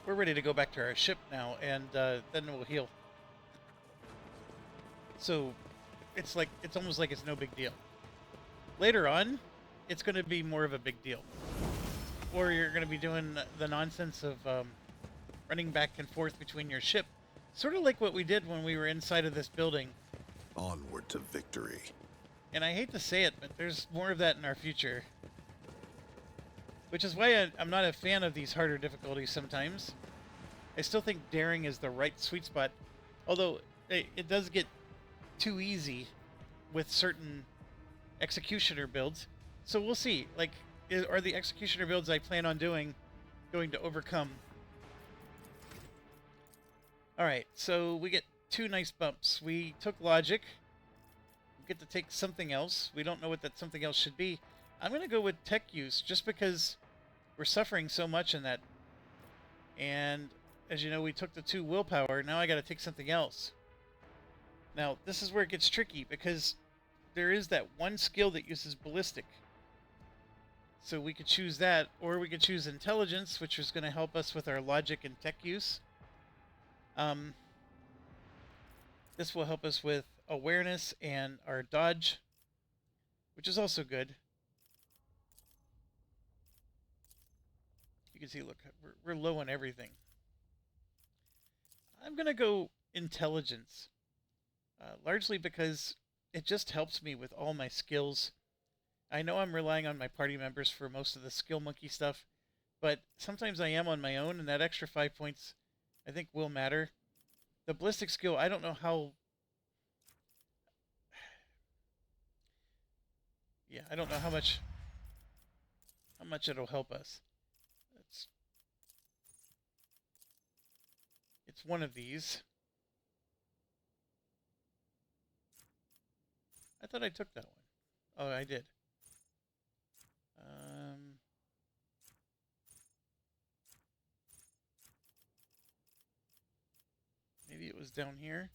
[SPEAKER 1] we're ready to go back to our ship now, and then we'll heal. So, it's almost like it's no big deal. Later on, it's going to be more of a big deal. Or you're going to be doing the nonsense of running back and forth between your ship. Sort of like what we did when we were inside of this building.
[SPEAKER 2] Onward to victory.
[SPEAKER 1] And I hate to say it, but there's more of that in our future. Which is why I'm not a fan of these harder difficulties sometimes. I still think daring is the right sweet spot. Although, it does get too easy with certain executioner builds. So we'll see. Like, are the executioner builds I plan on doing going to overcome? Alright, so we get 2 nice bumps. We took logic. We get to take something else. We don't know what that something else should be. I'm going to go with tech use, just because we're suffering so much in that. And, as you know, we took the 2 willpower. Now I got to take something else. Now, this is where it gets tricky, because there is that one skill that uses ballistic. So we could choose that, or we could choose intelligence, which is going to help us with our logic and tech use. This will help us with awareness and our dodge, which is also good. You can see, look, we're low on everything. I'm going to go intelligence, largely because it just helps me with all my skills. I know I'm relying on my party members for most of the skill monkey stuff, but sometimes I am on my own, and that extra 5 points I think will matter. The ballistic skill, I don't know how... Yeah, I don't know how much it'll help us. It's one of these. I thought I took that one. Oh, I did. Maybe it was down here.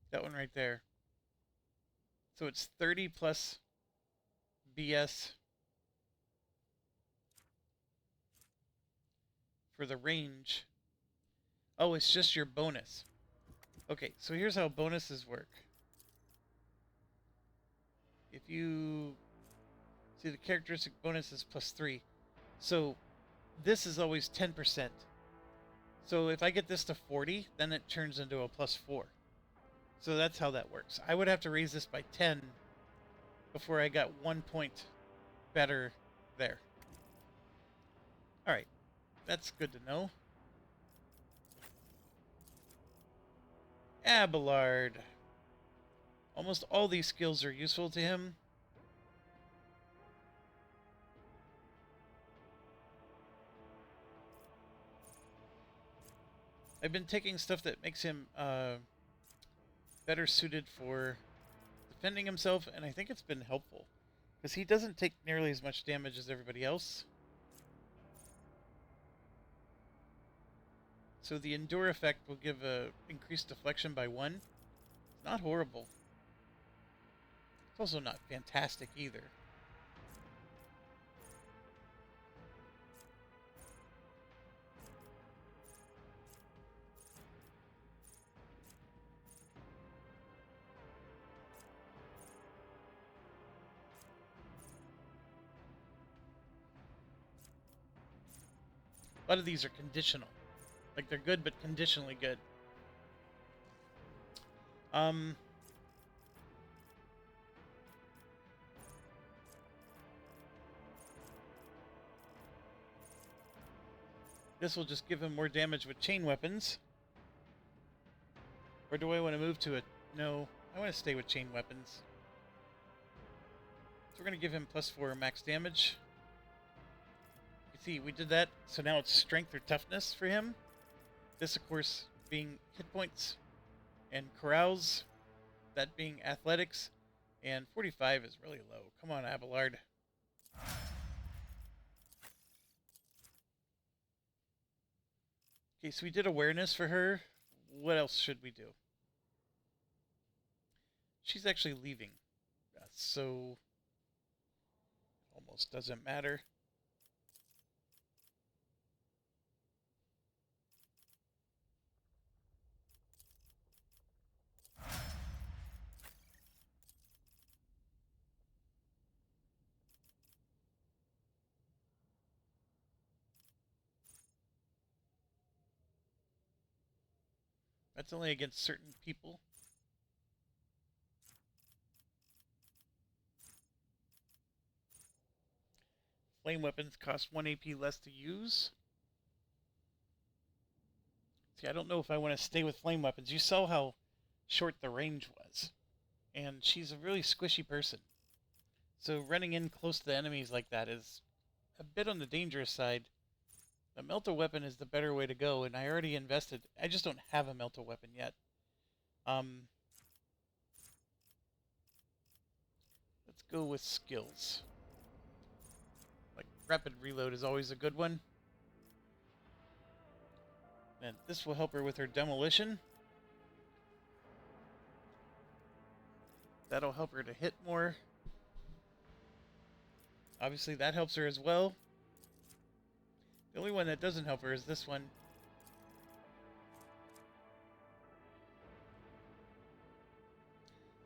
[SPEAKER 1] That one right there. So it's 30 plus BS for the range. Oh, it's just your bonus. Okay, so here's how bonuses work. If you see, the characteristic bonus is +3. So this is always 10%. So if I get this to 40, then it turns into a +4. So that's how that works. I would have to raise this by 10 before I got 1 point better there. Alright, that's good to know. Abelard. Almost all these skills are useful to him. I've been taking stuff that makes him better suited for defending himself, and I think it's been helpful, because he doesn't take nearly as much damage as everybody else. So the Endure effect will give a increased deflection by 1. It's not horrible. It's also not fantastic either. A lot of these are conditional. Like, they're good, but conditionally good. This will just give him more damage with chain weapons. Or do I want to move to it? No, I want to stay with chain weapons. So we're going to give him +4 max damage. You see, we did that, so now it's strength or toughness for him. This, of course, being hit points and carouse. that being athletics, and 45 is really low. Come on, Abelard. Okay, so we did awareness for her. What else should we do? She's actually leaving, so almost doesn't matter. That's only against certain people. Flame weapons cost 1 AP less to use. See, I don't know if I want to stay with flame weapons. You saw how short the range was. And she's a really squishy person. So running in close to the enemies like that is a bit on the dangerous side. The melta weapon is the better way to go, and I already invested. I just don't have a melta weapon yet. Let's go with skills. Like rapid reload is always a good one. And this will help her with her demolition. That'll help her to hit more. Obviously that helps her as well. The only one that doesn't help her is this one.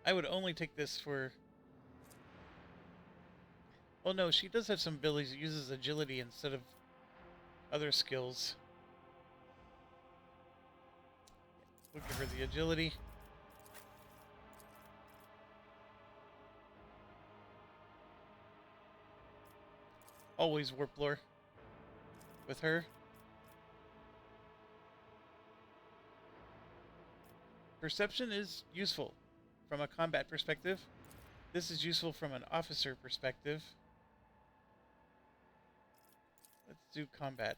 [SPEAKER 1] I would only take this for... Oh no, she does have some abilities that uses agility instead of other skills. We'll give her the agility. Always warp lore with her. Perception is useful from a combat perspective. This is useful from an officer perspective. Let's do combat.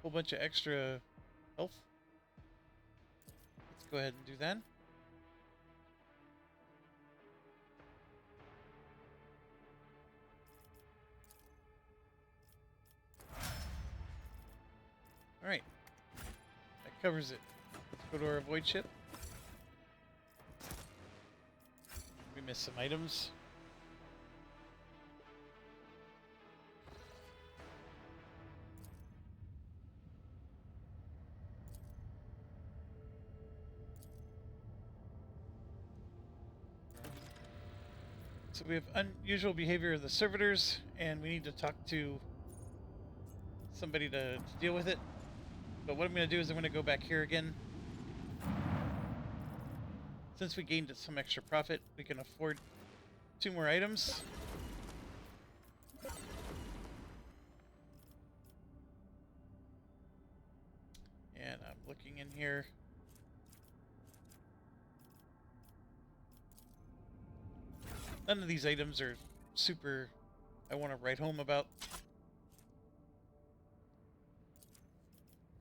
[SPEAKER 1] Whole bunch of extra health. Let's go ahead and do that. Alright. That covers it. Let's go to our void ship. We missed some items. So we have unusual behavior of the servitors, and we need to talk to somebody to deal with it. But what I'm going to do is I'm going to go back here again. Since we gained some extra profit, we can afford 2 more items. And I'm looking in here. None of these items are super I want to write home about.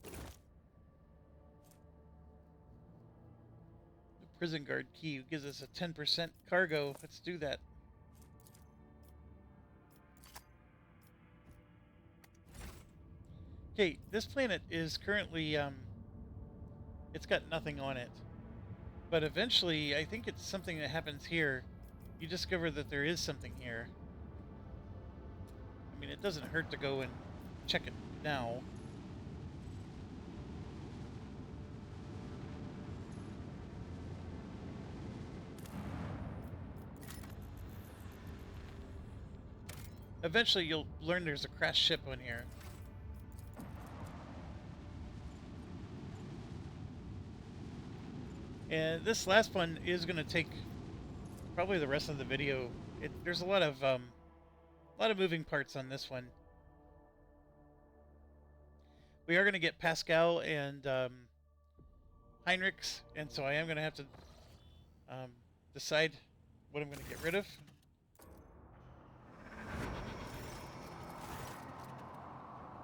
[SPEAKER 1] The prison guard key gives us a 10% cargo. Let's do that. Okay, this planet is currently, it's got nothing on it. But eventually, I think it's something that happens here. You discover that there is something here. I mean, it doesn't hurt to go and check it now. Eventually, you'll learn there's a crashed ship on here. And this last one is going to take probably the rest of the video. There's a lot of moving parts on this one. We are going to get Pascal and Heinrichs, and so I am going to have to decide what I'm going to get rid of.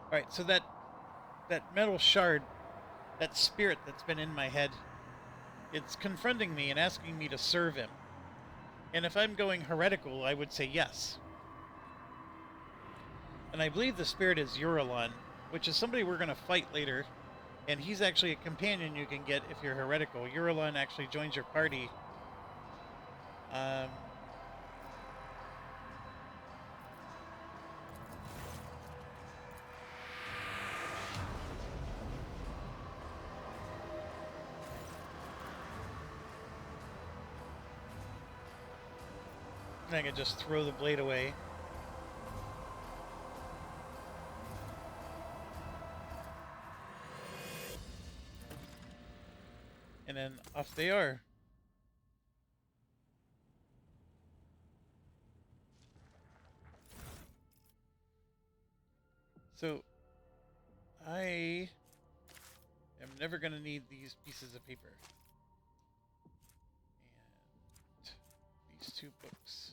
[SPEAKER 1] Alright, so that metal shard, that spirit that's been in my head, it's confronting me and asking me to serve him. And if I'm going heretical, I would say yes. And I believe the spirit is Eurolon, which is somebody we're going to fight later. And he's actually a companion you can get if you're heretical. Eurolon actually joins your party. I can just throw the blade away. And then off they are. So, I am never going to need these pieces of paper. And these 2 books.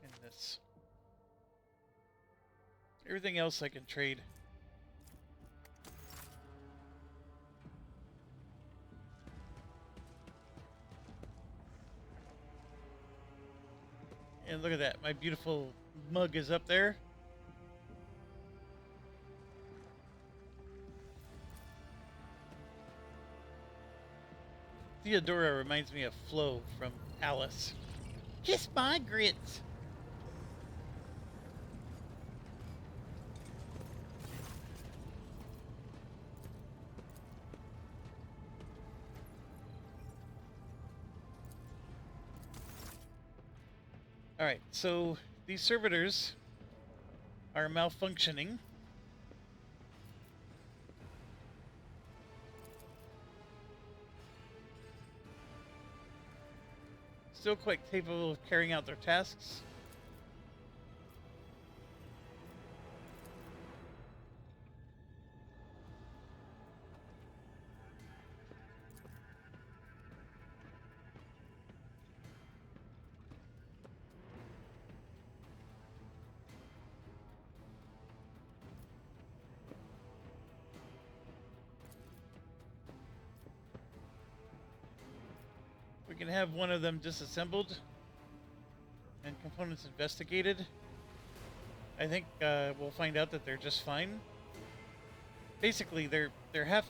[SPEAKER 1] And this. Everything else I can trade. And look at that, my beautiful mug is up there. Theodora reminds me of Flo from Alice. Kiss my grits! Alright, so these servitors are malfunctioning. Still quite capable of carrying out their tasks. We can have one of them disassembled and components investigated. I think we'll find out that they're just fine. Basically, they're half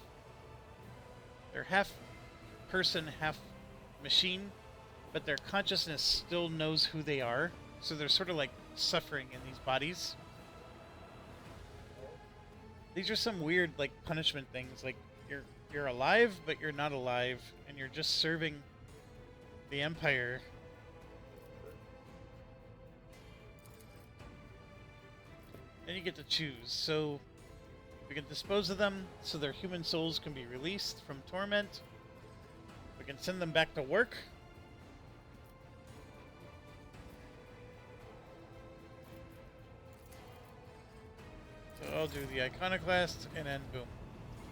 [SPEAKER 1] person, half machine, but their consciousness still knows who they are. So they're sort of like suffering in these bodies. These are some weird like punishment things. Like you're alive, but you're not alive, and you're just serving the Empire. Then you get to choose. So we can dispose of them so their human souls can be released from torment. We can send them back to work. So I'll do the iconoclast and then boom.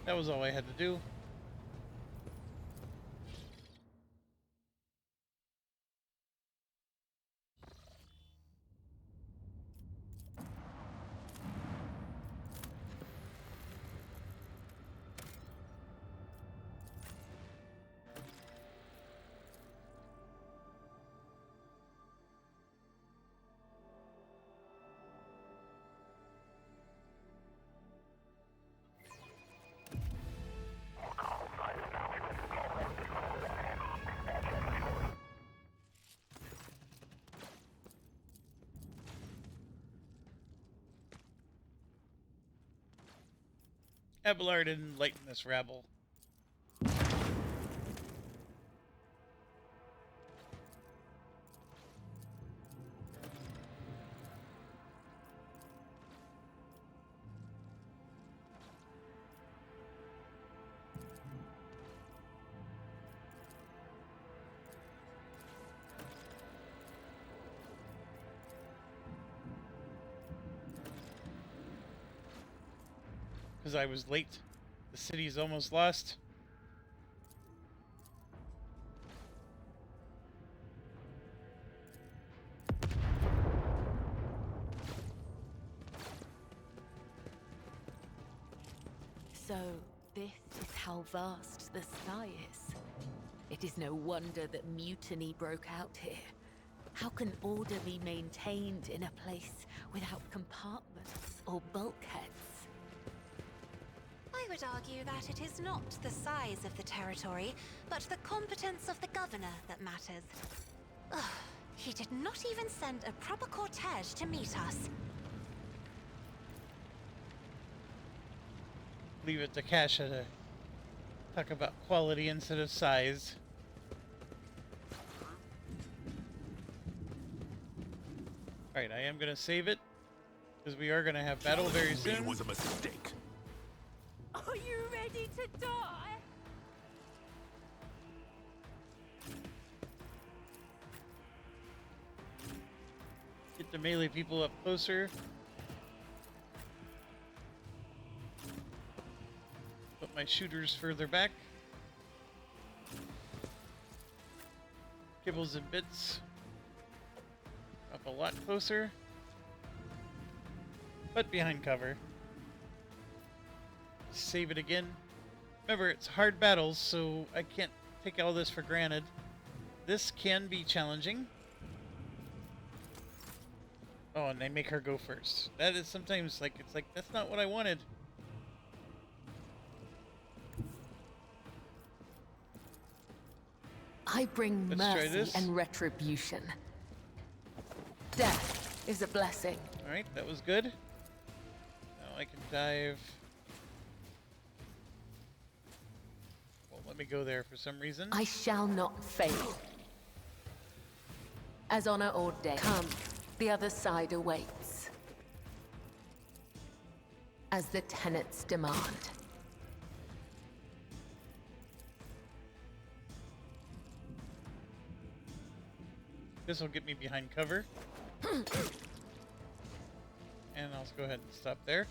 [SPEAKER 1] That was all I had to do. Abelard didn't enlighten this rabble. because I was late. The city's almost lost.
[SPEAKER 5] So, this is how vast the sky is. It is no wonder that mutiny broke out here. How can order be maintained in a place without compartments or bulkheads?
[SPEAKER 3] I would argue that it is not the size of the territory, but the competence of the governor that matters. Ugh, he did not even send a proper cortege to meet us.
[SPEAKER 1] Leave it to Kasha to talk about quality instead of size. Alright, I am going to save it, because we are going to have battle very soon.
[SPEAKER 2] It was a mistake.
[SPEAKER 4] Are you ready to die?
[SPEAKER 1] Get the melee people up closer. Put my shooters further back. Kibbles and bits up a lot closer, but behind cover. Save it again. Remember, it's hard battles, so I can't take all this for granted. This can be challenging. Oh, and they make her go first. That is sometimes like, it's like, that's not what I wanted.
[SPEAKER 5] I bring
[SPEAKER 1] Let's try
[SPEAKER 5] mercy
[SPEAKER 1] this.
[SPEAKER 5] and retribution. Death is a blessing.
[SPEAKER 1] Alright, that was good. Now I can dive. Well, let me go there for some reason.
[SPEAKER 5] I shall not fail. As honor ordained. Come, the other side awaits. As the tenets demand.
[SPEAKER 1] This will get me behind cover. And I'll go ahead and stop there.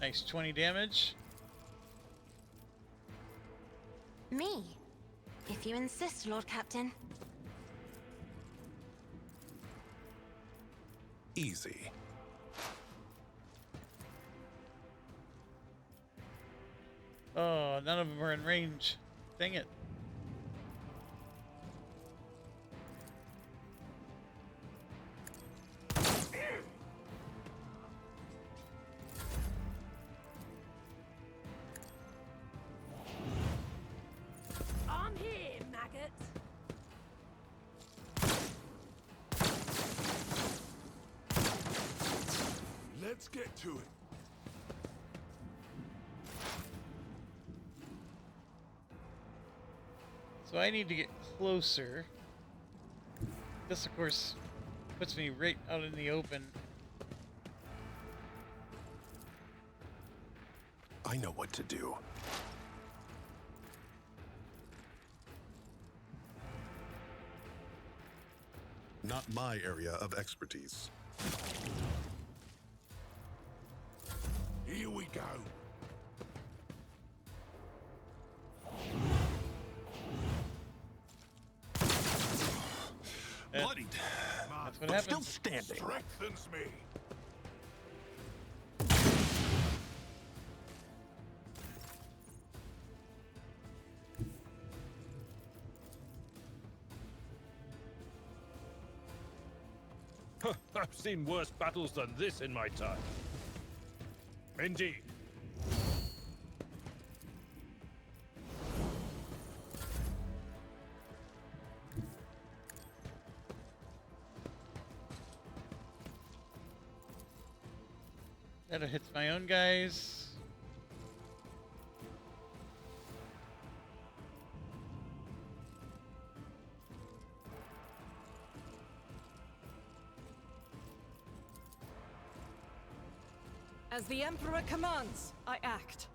[SPEAKER 1] Nice 20 damage.
[SPEAKER 3] Me, if you insist, Lord Captain.
[SPEAKER 2] Easy.
[SPEAKER 1] Oh, none of them are in range. Dang it.
[SPEAKER 4] I'm here, maggot.
[SPEAKER 6] Let's get to it.
[SPEAKER 1] So I need to get closer. This, of course, puts me right out in the open.
[SPEAKER 2] I know what to do. Not my area of expertise.
[SPEAKER 6] Here we go.
[SPEAKER 2] Bloodied.
[SPEAKER 1] That's what
[SPEAKER 2] But still
[SPEAKER 1] happens.
[SPEAKER 2] standing.
[SPEAKER 6] Strengthens me.
[SPEAKER 7] I've seen worse battles than this in my time. Indeed.
[SPEAKER 1] That hits my own guys.
[SPEAKER 10] As the Emperor commands, I act.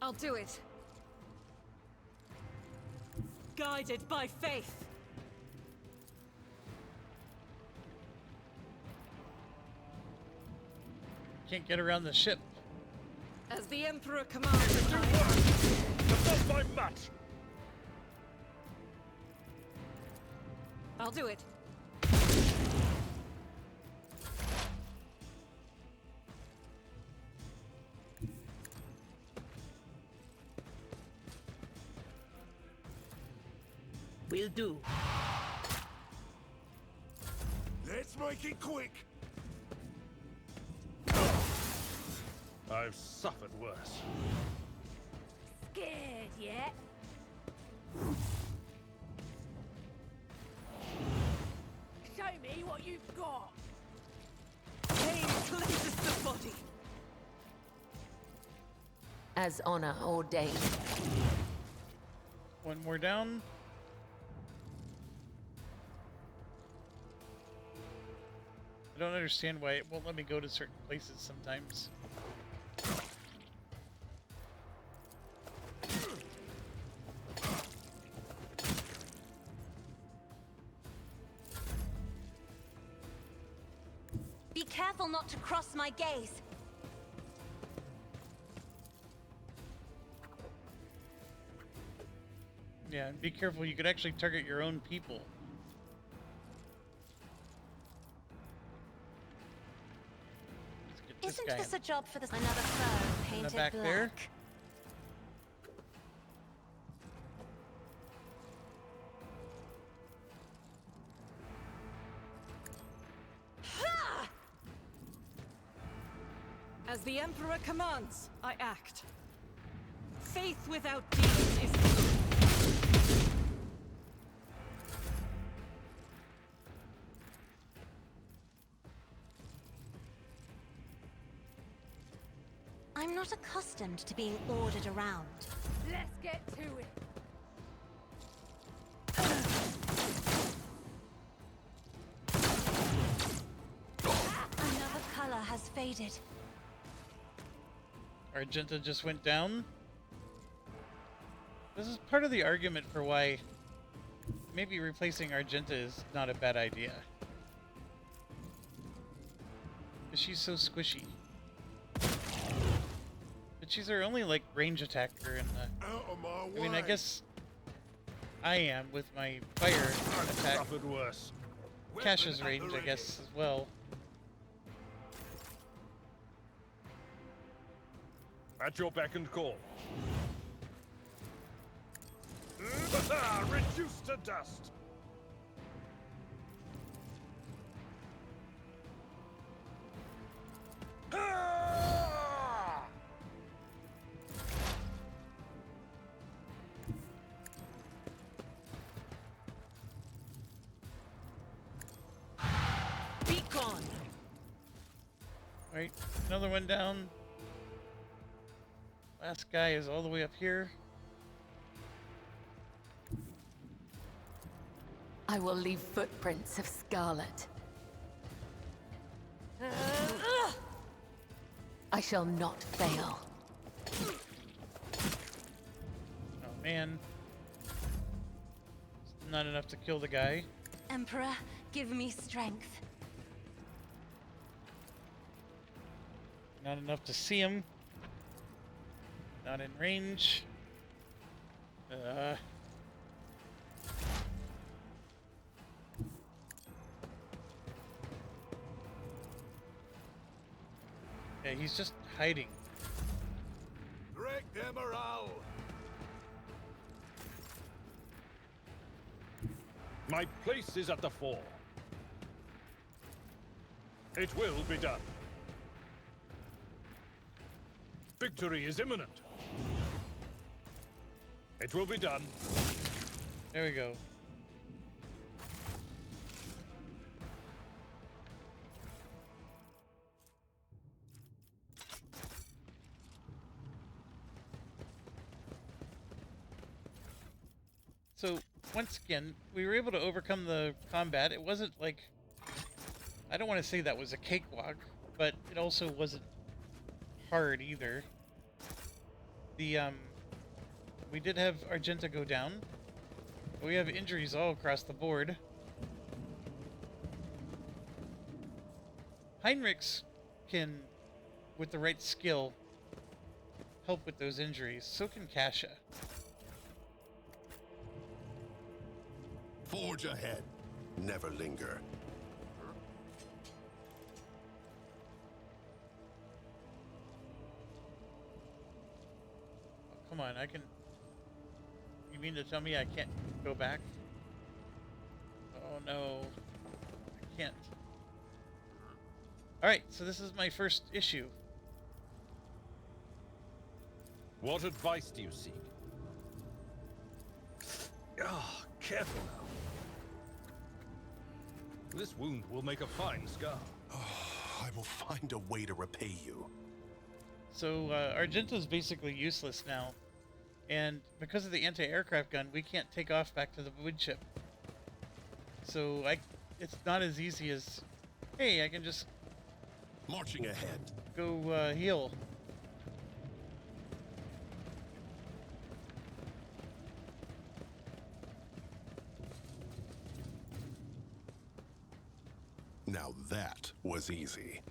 [SPEAKER 10] I'll do it. Guided by faith.
[SPEAKER 1] Can't get around the ship.
[SPEAKER 10] As the Emperor commands,
[SPEAKER 7] Do work! Above my match!
[SPEAKER 10] I'll do it.
[SPEAKER 8] Will do.
[SPEAKER 6] Let's make it quick.
[SPEAKER 7] I've suffered worse.
[SPEAKER 4] Scared yet? Show me what you've got.
[SPEAKER 10] Pain cleanses the body.
[SPEAKER 5] As honor ordained.
[SPEAKER 1] One more down. I don't understand why it won't let me go to certain places sometimes.
[SPEAKER 3] Be careful not to cross my gaze.
[SPEAKER 1] Yeah, and be careful, you could actually target your own people. Let's get this
[SPEAKER 3] Isn't
[SPEAKER 1] guy
[SPEAKER 3] this a job for the another foe painted
[SPEAKER 1] back
[SPEAKER 3] black?
[SPEAKER 1] there.
[SPEAKER 10] As the Emperor commands, I act. Faith without deeds is...
[SPEAKER 3] I'm not accustomed to being ordered around.
[SPEAKER 4] Let's get to it.
[SPEAKER 3] Another color has faded.
[SPEAKER 1] Argenta just went down. This is part of the argument for why maybe replacing Argenta is not a bad idea. Because she's so squishy. But she's our only, like, range attacker in the...
[SPEAKER 6] Out of my way.
[SPEAKER 1] I mean, I guess I am with my fire
[SPEAKER 7] I've
[SPEAKER 1] attack.
[SPEAKER 7] suffered worse.
[SPEAKER 1] Cash's range, I guess, as well.
[SPEAKER 7] At your beck and call. Reduced to dust. Ah!
[SPEAKER 10] Be gone.
[SPEAKER 1] Right, another one down. Last guy is all the way up here.
[SPEAKER 5] I will leave footprints of scarlet. I shall not fail.
[SPEAKER 1] Oh man. It's not enough to kill the guy.
[SPEAKER 3] Emperor, give me strength.
[SPEAKER 1] Not enough to see him. Not in range. Yeah, he's just hiding.
[SPEAKER 6] Break their morale.
[SPEAKER 7] My place is at the fore. It will be done. Victory is imminent. It will be done.
[SPEAKER 1] There we go. So, once again, we were able to overcome the combat. It wasn't like... I don't want to say that was a cakewalk, but it also wasn't hard either. The we did have Argenta go down. We have injuries all across the board. Heinrichs can, with the right skill, help with those injuries. So can Kasha.
[SPEAKER 2] Forge ahead. Never linger.
[SPEAKER 1] Oh, come on, I can... You mean to tell me I can't go back? Oh no, I can't. Alright, so this is my first issue.
[SPEAKER 9] What advice do you seek? Ah, careful now. This wound will make a fine scar.
[SPEAKER 2] I will find a way to repay you.
[SPEAKER 1] So, Argenta's basically useless now. And because of the anti-aircraft gun, we can't take off back to the wood chip. So, it's not as easy as, hey, I can just
[SPEAKER 2] Marching ahead.
[SPEAKER 1] go heal.
[SPEAKER 2] Now that was easy.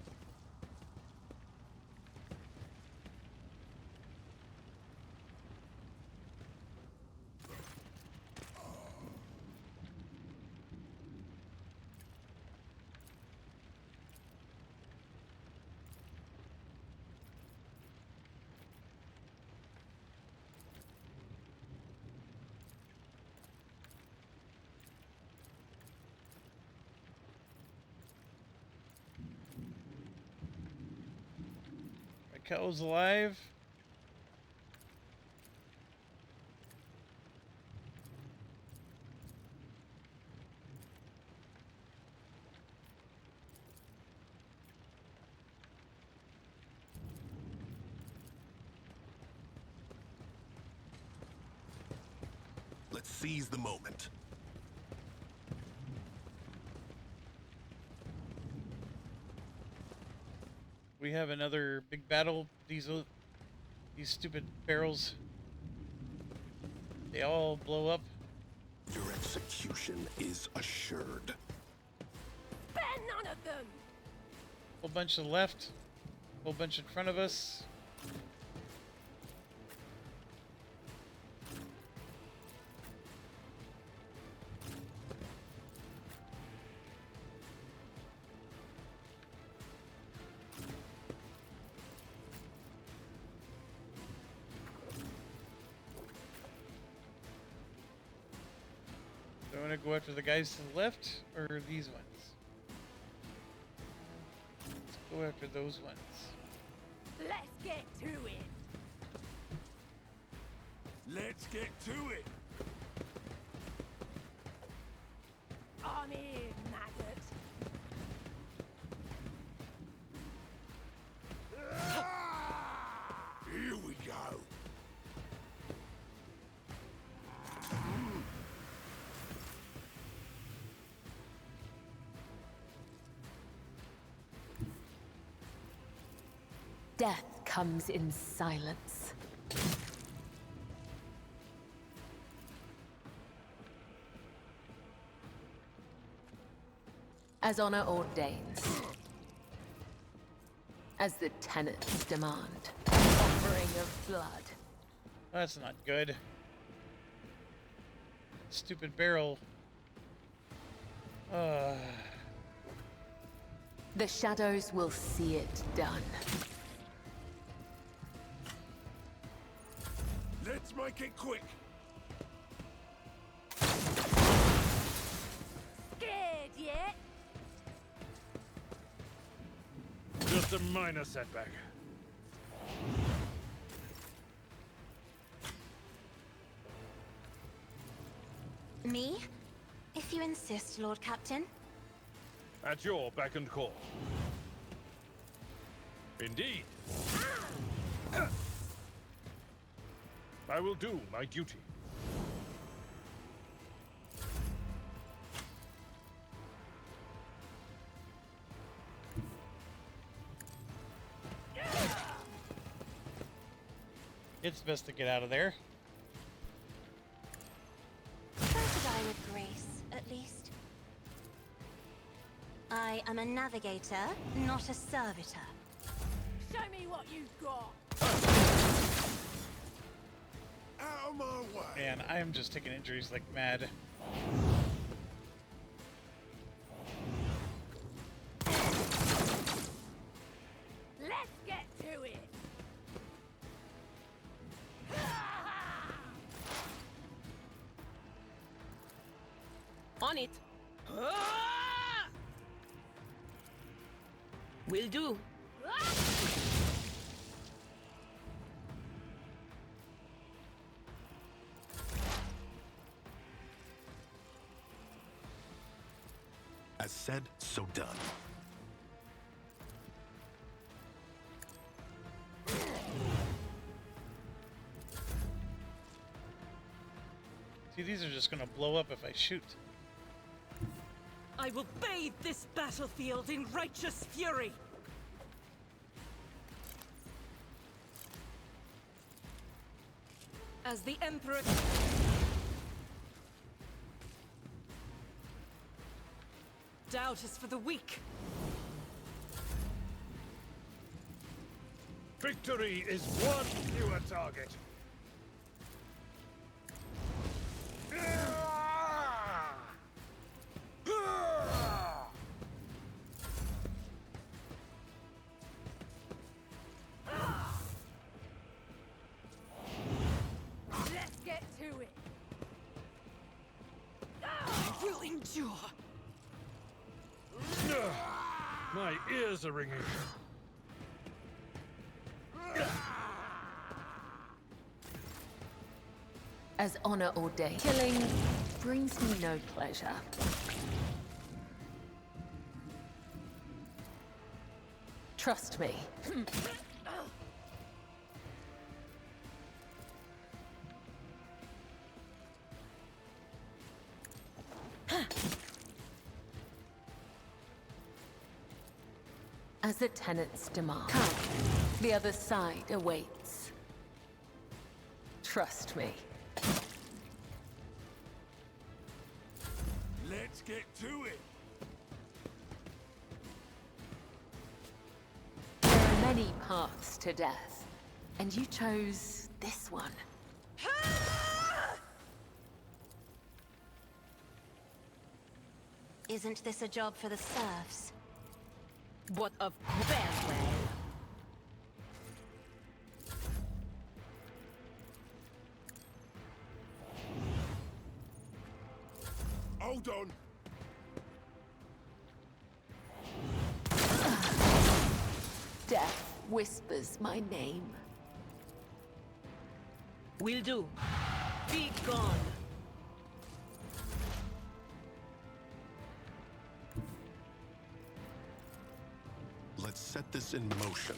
[SPEAKER 1] Raquel's alive.
[SPEAKER 2] Let's seize the moment.
[SPEAKER 1] We have another big battle. These stupid barrels, they all blow up.
[SPEAKER 2] Your execution is assured.
[SPEAKER 4] Spare none of them!
[SPEAKER 1] Whole bunch to the left, whole bunch in front of us. Do I want to go after the guys to the left or these ones? Let's go after those ones.
[SPEAKER 4] Let's get to it!
[SPEAKER 6] Let's get to it.
[SPEAKER 4] I'm here, maggot.
[SPEAKER 6] Here we go.
[SPEAKER 5] Death comes in silence. As honor ordains. As the tenets demand. Offering of blood.
[SPEAKER 1] That's not good. Stupid barrel.
[SPEAKER 5] The shadows will see it done.
[SPEAKER 6] Let's make it quick.
[SPEAKER 4] Scared yet?
[SPEAKER 7] Just a minor setback.
[SPEAKER 3] Me? If you insist, Lord Captain.
[SPEAKER 7] At your beck and call. Indeed. I will do my duty.
[SPEAKER 1] It's best to get out of there.
[SPEAKER 3] Try to die with grace, at least. I am a navigator, not a servitor.
[SPEAKER 10] Show me what you've got.
[SPEAKER 6] Out of my way.
[SPEAKER 1] Man, I am just taking injuries like mad.
[SPEAKER 10] Let's get to it.
[SPEAKER 8] On it. Will do.
[SPEAKER 2] As said, so done.
[SPEAKER 1] See, these are just gonna blow up if I shoot.
[SPEAKER 10] I will bathe this battlefield in righteous fury. As the Emperor... Doubt is for the weak.
[SPEAKER 7] Victory is one fewer target.
[SPEAKER 10] Let's get to it. I will endure.
[SPEAKER 7] My ears are ringing.
[SPEAKER 5] As honor ordained, killing brings me no pleasure. Trust me. As the tenants demand. Come, the other side awaits. Trust me.
[SPEAKER 6] Let's get to it.
[SPEAKER 5] There are many paths to death, and you chose this one.
[SPEAKER 3] Isn't this a job for the serfs?
[SPEAKER 8] What of farewell?
[SPEAKER 6] Hold on.
[SPEAKER 5] Death whispers my name.
[SPEAKER 8] Will do. Be gone.
[SPEAKER 2] Let's set this in motion.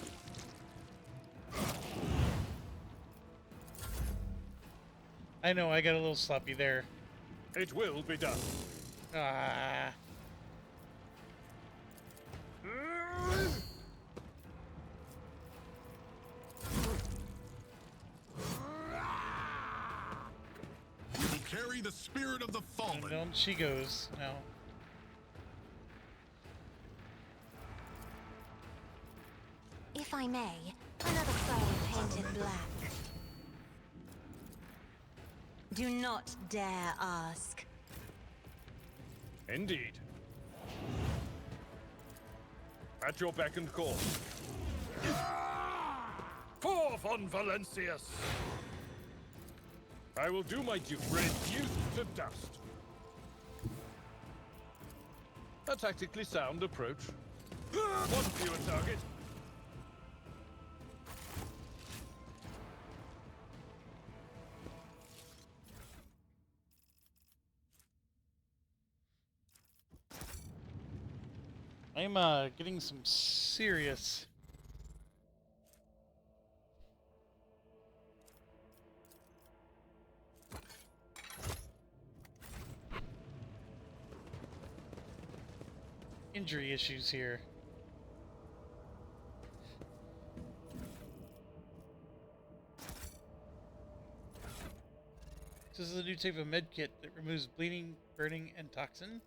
[SPEAKER 1] I know, I got a little sloppy there.
[SPEAKER 7] It will be done.
[SPEAKER 1] Ah.
[SPEAKER 2] We carry the spirit of the fallen.
[SPEAKER 1] And down she goes now.
[SPEAKER 3] If I may, another flame painted black. Do not dare ask.
[SPEAKER 7] Indeed. At your beck and call. Forth on Valencius! I will do my duty. Reduced to dust. A tactically sound approach. One fewer target.
[SPEAKER 1] I'm getting some serious injury issues here. this is a new type of med kit that removes bleeding, burning, and toxin.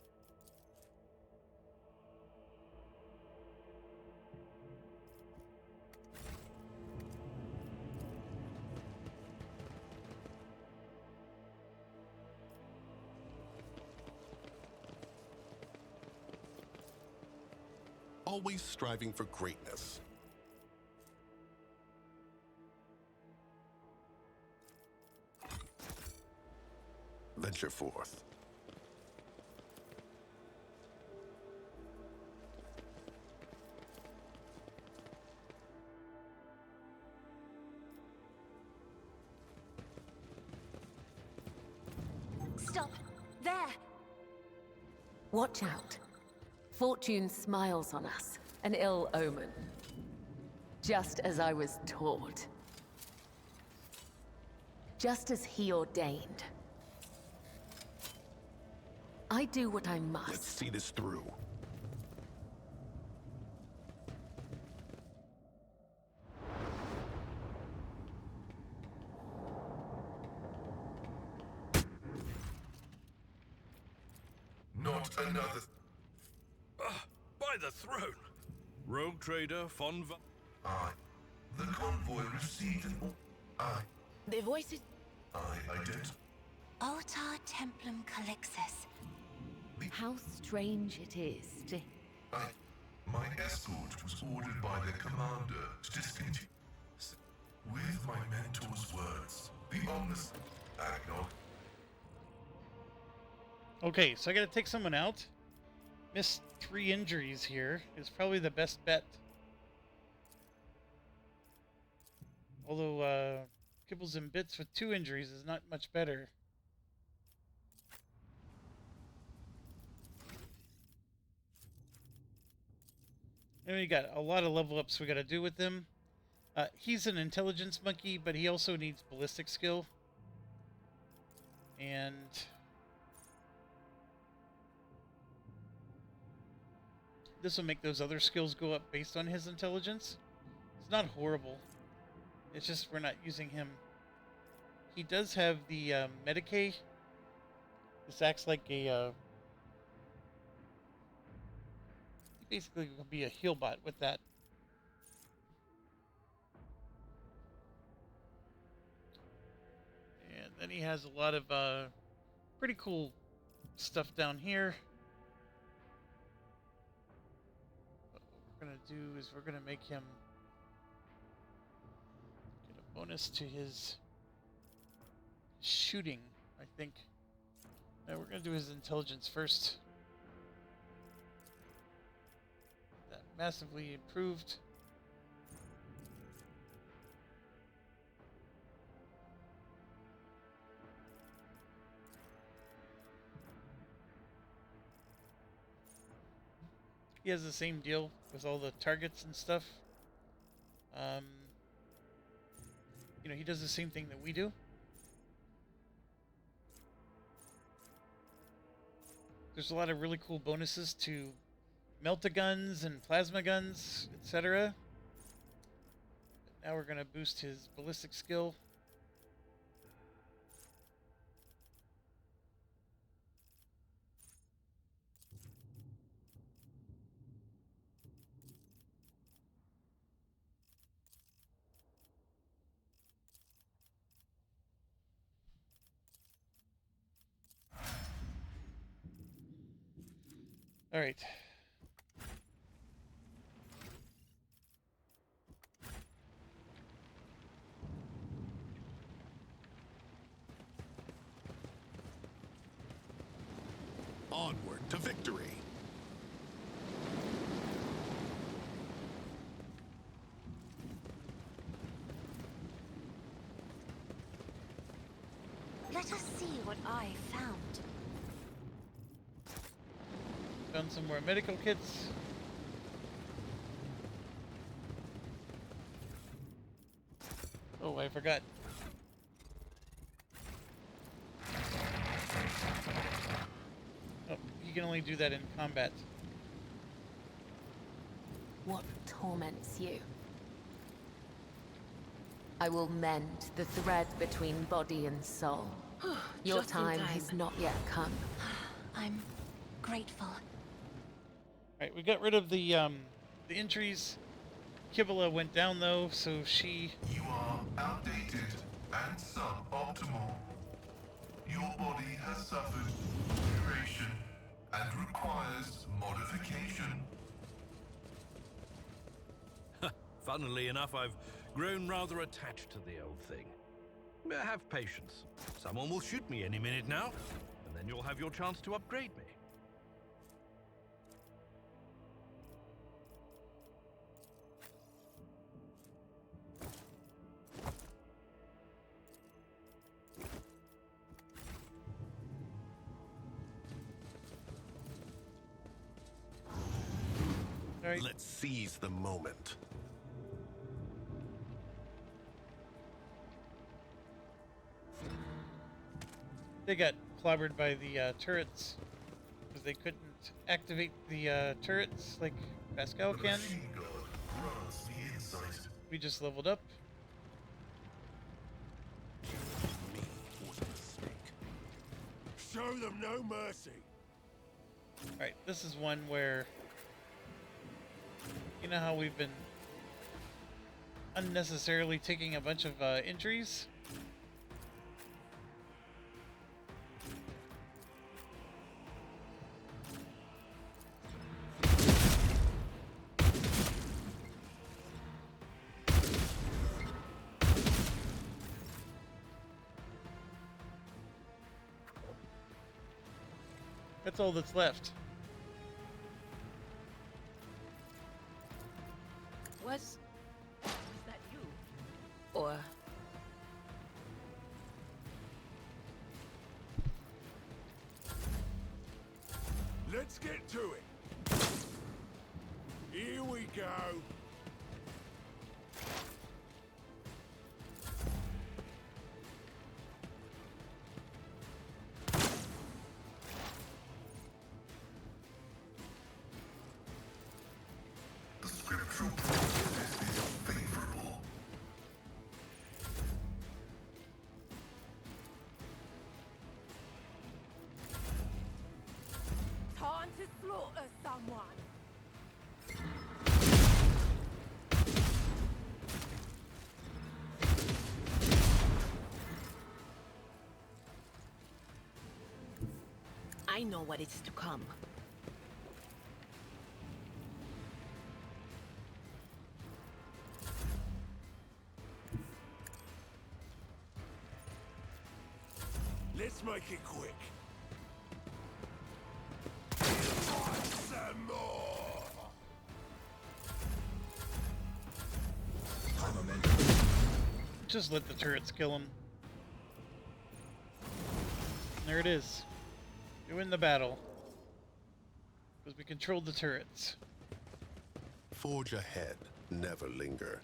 [SPEAKER 2] Always striving for greatness. Venture forth.
[SPEAKER 3] Stop! There!
[SPEAKER 5] Watch out. Fortune smiles on us. An ill omen. Just as I was taught. Just as he ordained. I do what I must.
[SPEAKER 2] Let's see this through.
[SPEAKER 6] Not another.
[SPEAKER 9] By the throne! Rogue trader von Va...
[SPEAKER 6] I. The convoy received an.
[SPEAKER 4] The voices.
[SPEAKER 6] I ident.
[SPEAKER 3] Altar Templum Calixis.
[SPEAKER 5] How strange it is to...
[SPEAKER 6] My escort was ordered by the commander to discontinue. With my mentor's words, the ominous Agnog.
[SPEAKER 1] Okay, so I gotta take someone out. Missed 3 injuries here. Is probably the best bet. Although, Kibbles and Bits with 2 injuries is not much better. And we got a lot of level ups we gotta do with him. He's an intelligence monkey, but he also needs ballistic skill. And this will make those other skills go up based on his intelligence. It's not horrible. It's just we're not using him. He does have the Medicae. This acts like a... he basically will be a heal bot with that. And then he has a lot of pretty cool stuff down here. But what we're going to do is we're going to make him get a bonus to his shooting, I think. No, we're going to do his intelligence first. That massively improved. He has the same deal with all the targets and stuff. You know, he does the same thing that we do. There's a lot of really cool bonuses to melt-a-guns and plasma guns, etc. Now we're going to boost his ballistic skill. All right.
[SPEAKER 2] Onward to victory.
[SPEAKER 3] Let us see what I found.
[SPEAKER 1] Found some more medical kits. Oh, I forgot. Oh, you can only do that in combat.
[SPEAKER 5] What torments you? I will mend the thread between body and soul. Your
[SPEAKER 4] Just in
[SPEAKER 5] time
[SPEAKER 4] time.
[SPEAKER 5] has not yet come.
[SPEAKER 3] I'm grateful.
[SPEAKER 1] Alright, we got rid of the injuries. Kibula went down though, so she...
[SPEAKER 6] You are outdated and suboptimal. Your body has suffered deterioration and requires modification.
[SPEAKER 9] Funnily enough, I've grown rather attached to the old thing. Have patience. Someone will shoot me any minute now, and then you'll have your chance to upgrade me.
[SPEAKER 1] Alright,
[SPEAKER 2] Let's seize the moment.
[SPEAKER 1] they got clobbered by the turrets because they couldn't activate the turrets like Pascal
[SPEAKER 6] The
[SPEAKER 1] can.
[SPEAKER 6] machine god grants me insight.
[SPEAKER 1] We just leveled up.
[SPEAKER 2] Me was a mistake.
[SPEAKER 7] Show them no mercy.
[SPEAKER 1] Alright, this is one where... You know how we've been unnecessarily taking a bunch of injuries? That's all that's left.
[SPEAKER 4] Was that you?
[SPEAKER 5] Or
[SPEAKER 7] Let's get to it. Here we go.
[SPEAKER 6] The scriptural prognosis is favorable.
[SPEAKER 4] Time to slaughter someone.
[SPEAKER 8] I know what is to come.
[SPEAKER 7] Let's make it quick. Some more.
[SPEAKER 1] Just let the turrets kill him. There it is. You win the battle. Because we controlled the turrets.
[SPEAKER 2] Forge ahead, never linger.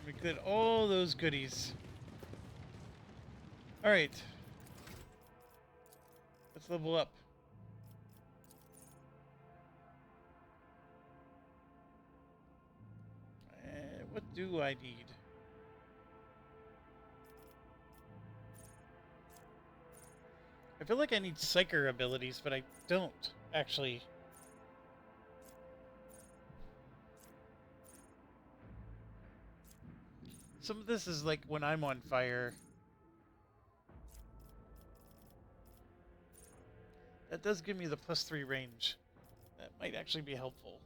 [SPEAKER 1] We did all those goodies. Alright. Let's level up. What do I need? I feel like I need Psyker abilities, but I don't, actually. Some of this is like when I'm on fire. That does give me the +3 range. That might actually be helpful.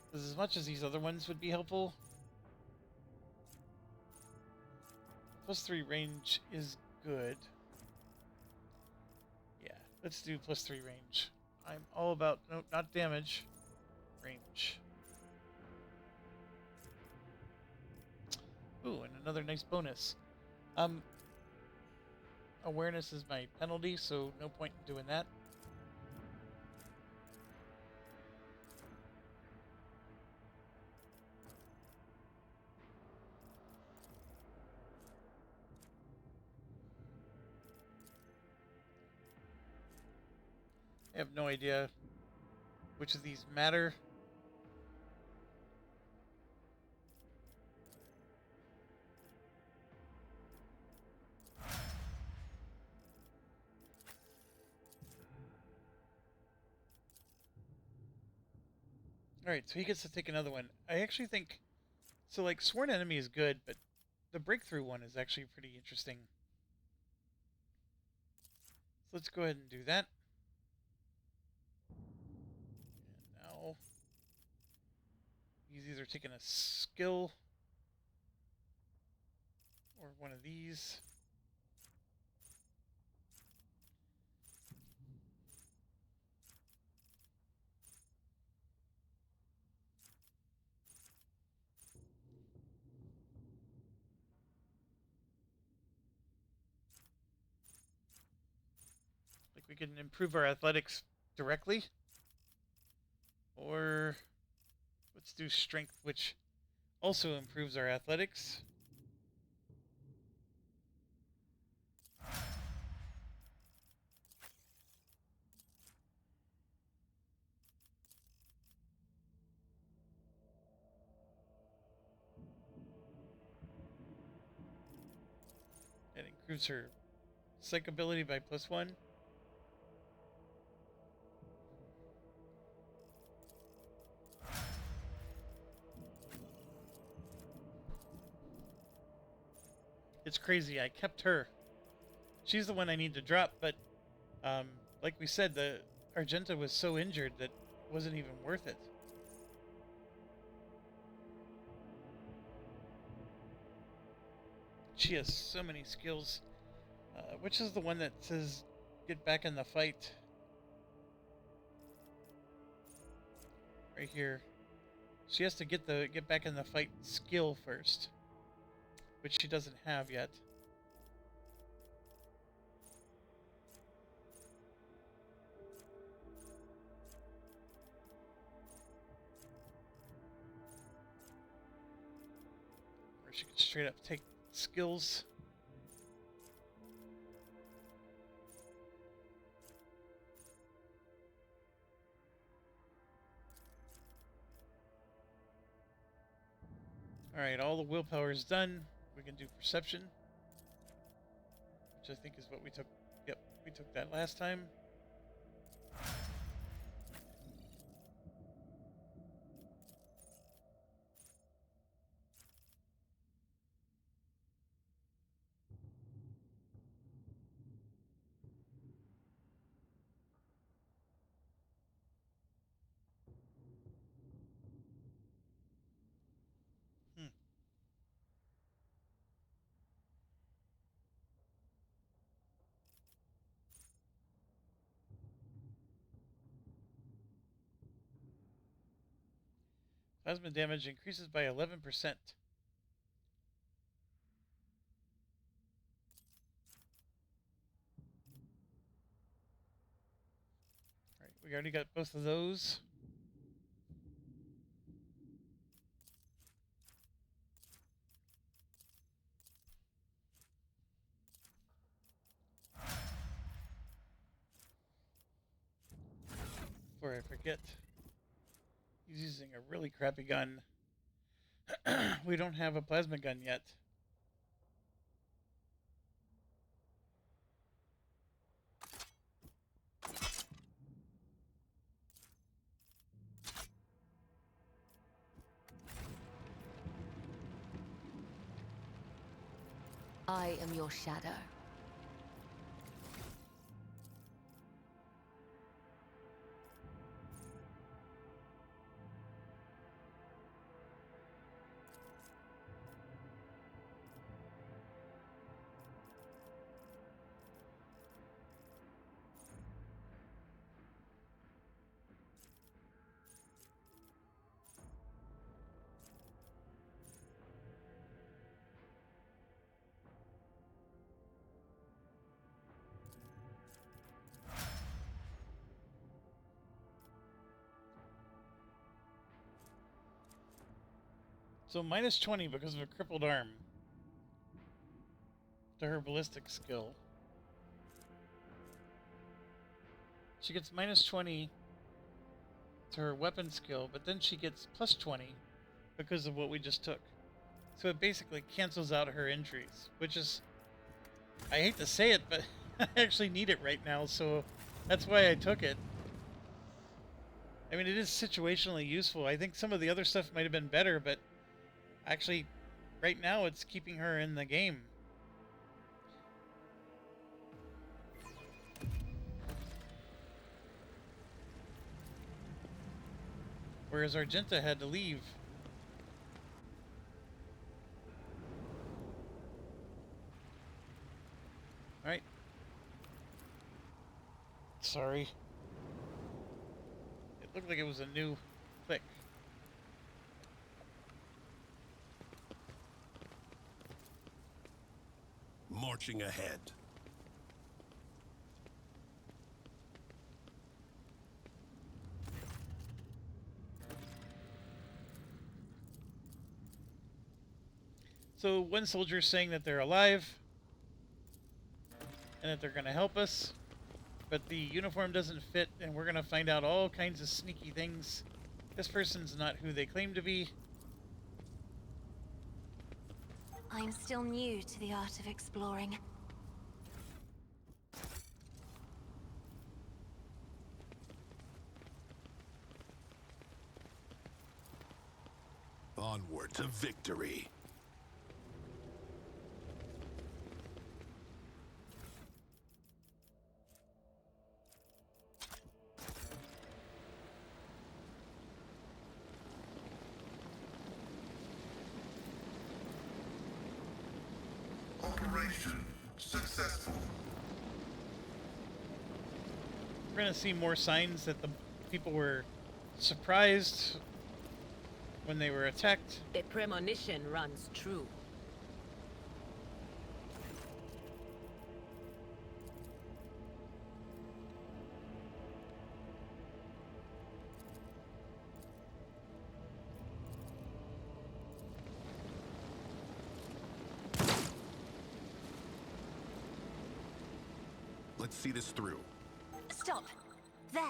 [SPEAKER 1] Because as much as these other ones would be helpful, +3 range is good. Yeah, let's do +3 range. I'm all about, no, not damage, range. Ooh, and another nice bonus. Awareness is my penalty, so no point in doing that. I have no idea which of these matter. Alright, so he gets to take another one. I actually think... So, like, Sworn Enemy is good, but the Breakthrough one is actually pretty interesting. So let's go ahead and do that. And now... He's either taking a skill... or one of these. Like we can improve our athletics directly. Or let's do strength, which also improves our athletics. It improves her psych ability by +1. It's crazy. I kept her. She's the one I need to drop, but like we said, the Argenta was so injured that it wasn't even worth it. She has so many skills. Which is the one that says get back in the fight? Right here. She has to get back in the fight skill first, which she doesn't have yet. Or she could straight up take skills. Alright, all the willpower is done. We can do perception, which I think is what we took. Yep, we took that last time. Plasma damage increases by 11%. Alright, we already got both of those. Before I forget, he's using a really crappy gun. We don't have a plasma gun yet.
[SPEAKER 5] I am your shadow.
[SPEAKER 1] So minus 20 because of a crippled arm to her ballistic skill. She gets minus 20 to her weapon skill, but then she gets plus 20 because of what we just took. So it basically cancels out her injuries, which is, I hate to say it, but I actually need it right now, so that's why I took it. I mean, it is situationally useful. I think some of the other stuff might have been better, but actually, right now, it's keeping her in the game. Whereas Argenta had to leave. Alright. Sorry. It looked like it was a new click.
[SPEAKER 2] Marching ahead.
[SPEAKER 1] So one soldier's saying that they're alive and that they're going to help us, but the uniform doesn't fit, and we're going to find out all kinds of sneaky things. This person's not who they claim to be.
[SPEAKER 3] I'm still new to the art of exploring.
[SPEAKER 2] Onward to victory.
[SPEAKER 6] Operation successful.
[SPEAKER 1] We're going to see more signs that the people were surprised when they were attacked.
[SPEAKER 8] The premonition runs true.
[SPEAKER 2] Let's see this through.
[SPEAKER 3] Stop! There!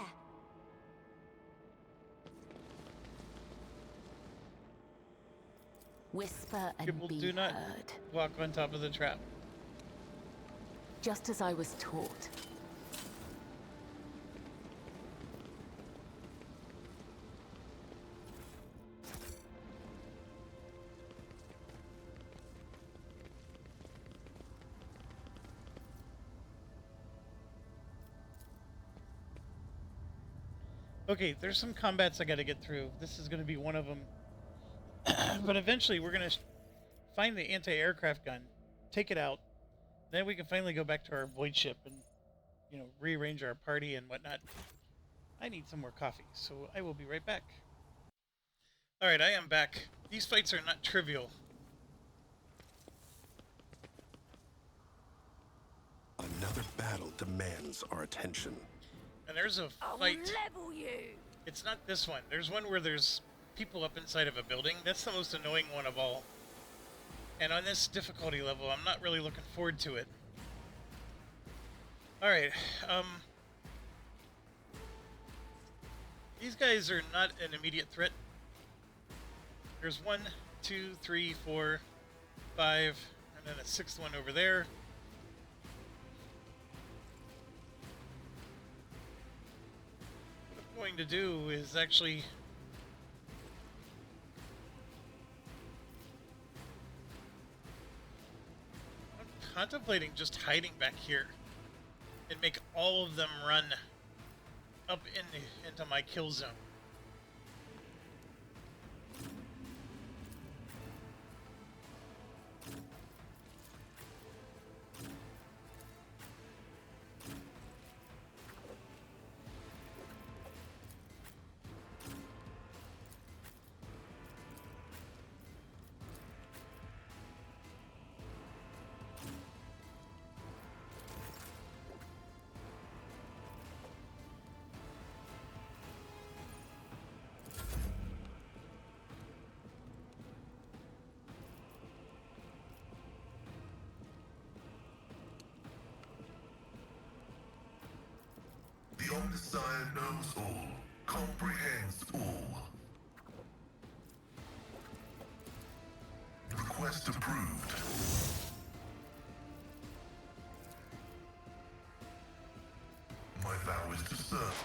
[SPEAKER 5] Whisper and
[SPEAKER 1] People
[SPEAKER 5] be
[SPEAKER 1] do not
[SPEAKER 5] heard.
[SPEAKER 1] walk on top of the trap.
[SPEAKER 5] Just as I was taught.
[SPEAKER 1] Okay, there's some combats I gotta get through. This is gonna be one of them. But eventually we're gonna find the anti-aircraft gun, take it out, then we can finally go back to our void ship and, you know, rearrange our party and whatnot. I need some more coffee, so I will be right back. Alright, I am back. These fights are not trivial.
[SPEAKER 2] Another battle demands our attention.
[SPEAKER 1] And there's a
[SPEAKER 4] I will
[SPEAKER 1] fight.
[SPEAKER 4] level you.
[SPEAKER 1] It's not this one. There's one where there's people up inside of a building. That's the most annoying one of all. And on this difficulty level, I'm not really looking forward to it. Alright, these guys are not an immediate threat. There's 1, 2, 3, 4, 5, and then a 6th one over there. What I'm going to do is actually contemplating just hiding back here and make all of them run up into my kill zone.
[SPEAKER 6] The Omnissiah knows all, comprehends all. Request approved. My vow is to serve.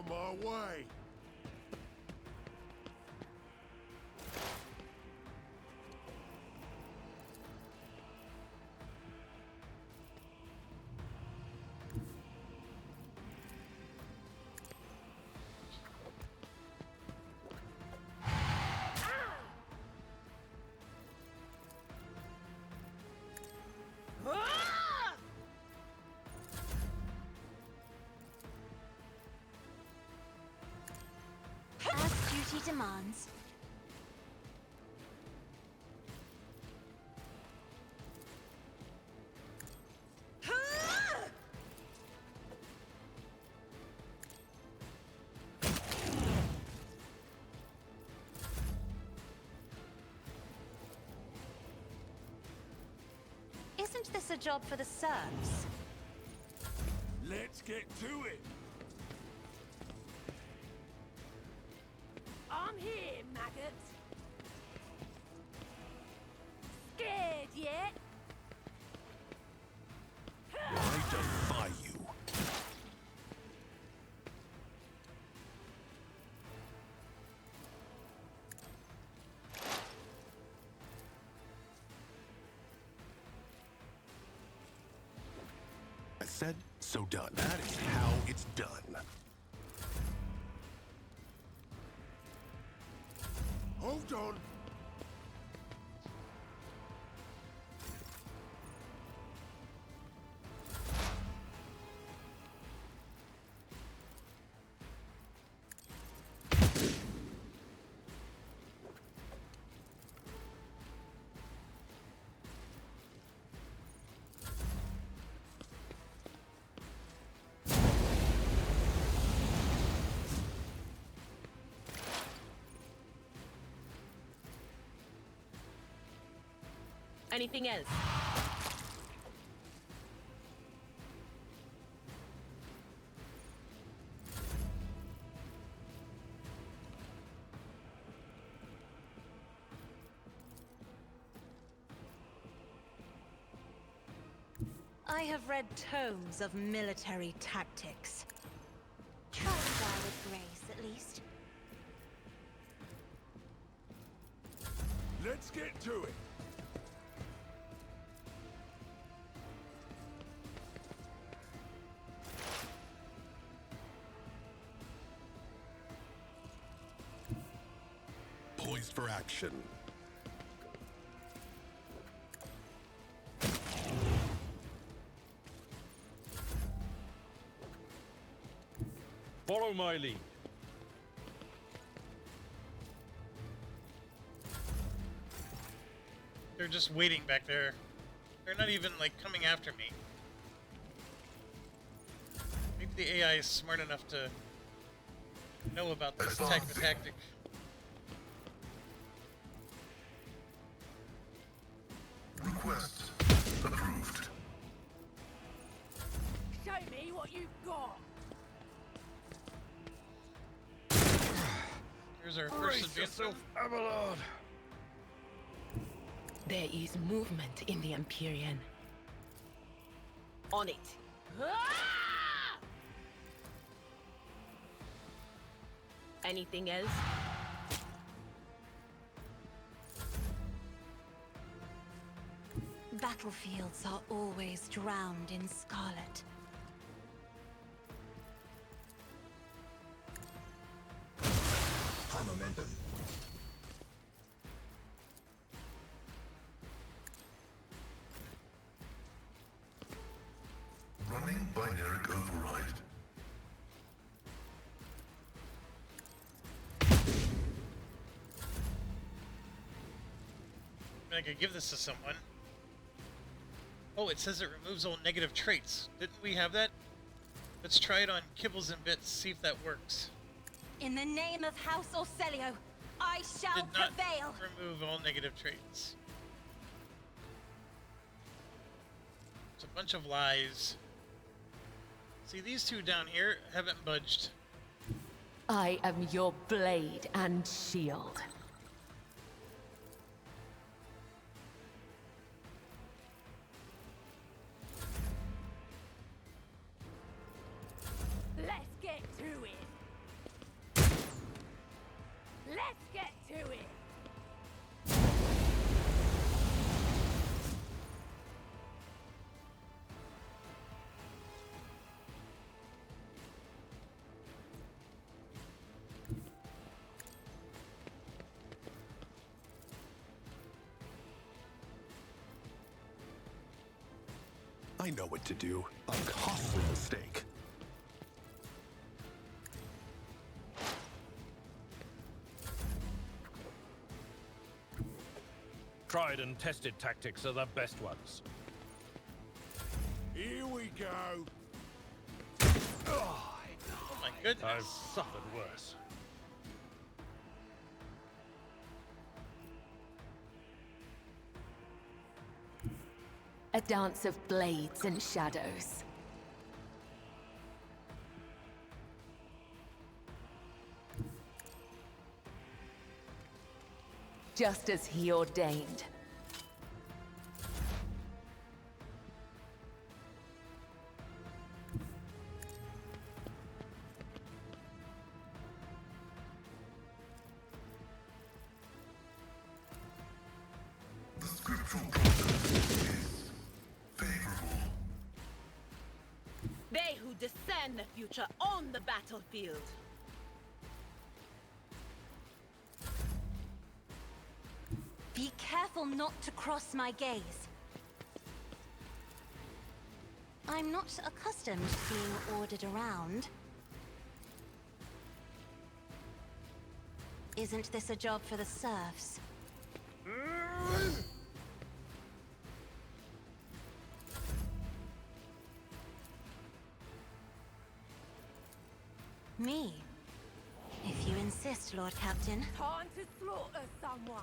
[SPEAKER 7] On my way.
[SPEAKER 3] As duty demands. Isn't this a job for the serfs?
[SPEAKER 7] Let's get to it.
[SPEAKER 4] I'm here, maggots. Scared yet?
[SPEAKER 2] I defy you. I said, so done. That is how it's done.
[SPEAKER 7] Hold on.
[SPEAKER 8] Anything else?
[SPEAKER 3] I have read tomes of military tactics. Try to die with grace, at least.
[SPEAKER 7] Let's get to it.
[SPEAKER 2] Poised for action.
[SPEAKER 7] Follow my lead.
[SPEAKER 1] They're just waiting back there. They're not even, like, coming after me. Maybe the AI is smart enough to know about this type of tactic.
[SPEAKER 6] Request approved.
[SPEAKER 4] Show me what you've got.
[SPEAKER 1] Here's our first advance.
[SPEAKER 9] Abelard.
[SPEAKER 5] There is movement in the Empyrean.
[SPEAKER 8] On it. Anything else?
[SPEAKER 3] Battlefields are always drowned in scarlet.
[SPEAKER 6] High momentum. Running binary override.
[SPEAKER 1] I could give this to someone. Oh, it says it removes all negative traits. Didn't we have that? Let's try it on Kibbles and Bits, see if that works.
[SPEAKER 3] In the name of House Orcelio, I shall
[SPEAKER 1] Did not
[SPEAKER 3] prevail.
[SPEAKER 1] remove all negative traits. It's a bunch of lies. See, these two down here haven't budged.
[SPEAKER 5] I am your blade and shield.
[SPEAKER 4] Let's get to it.
[SPEAKER 2] I know what to do. A costly mistake.
[SPEAKER 9] Tried and tested tactics are the best ones.
[SPEAKER 7] Here we go.
[SPEAKER 1] Oh my goodness.
[SPEAKER 9] I've suffered worse.
[SPEAKER 5] A dance of blades and shadows. Just as he ordained.
[SPEAKER 6] The scriptural process is favorable.
[SPEAKER 8] They who discern the future own the battlefield.
[SPEAKER 3] Be careful not to cross my gaze. I'm not accustomed to being ordered around. Isn't this a job for the serfs? Me? If you insist, Lord Captain.
[SPEAKER 10] Time to slaughter someone.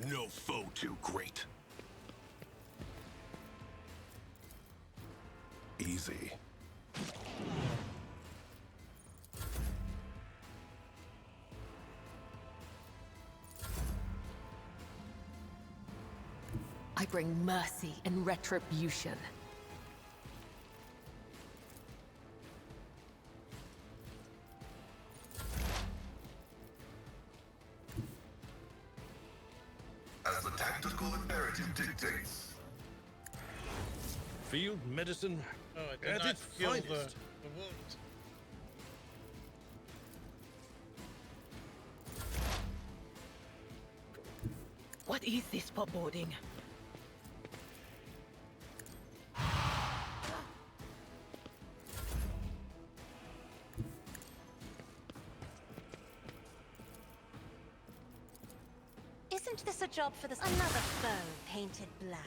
[SPEAKER 2] No foe too great. Easy.
[SPEAKER 5] I bring mercy and retribution.
[SPEAKER 6] As the tactical imperative dictates.
[SPEAKER 9] Field medicine
[SPEAKER 1] Oh, it did
[SPEAKER 9] at
[SPEAKER 1] not
[SPEAKER 9] its
[SPEAKER 1] heal the
[SPEAKER 9] finest.
[SPEAKER 1] wound.
[SPEAKER 8] What is this foreboding?
[SPEAKER 3] Isn't this a job for the... Another foe painted black.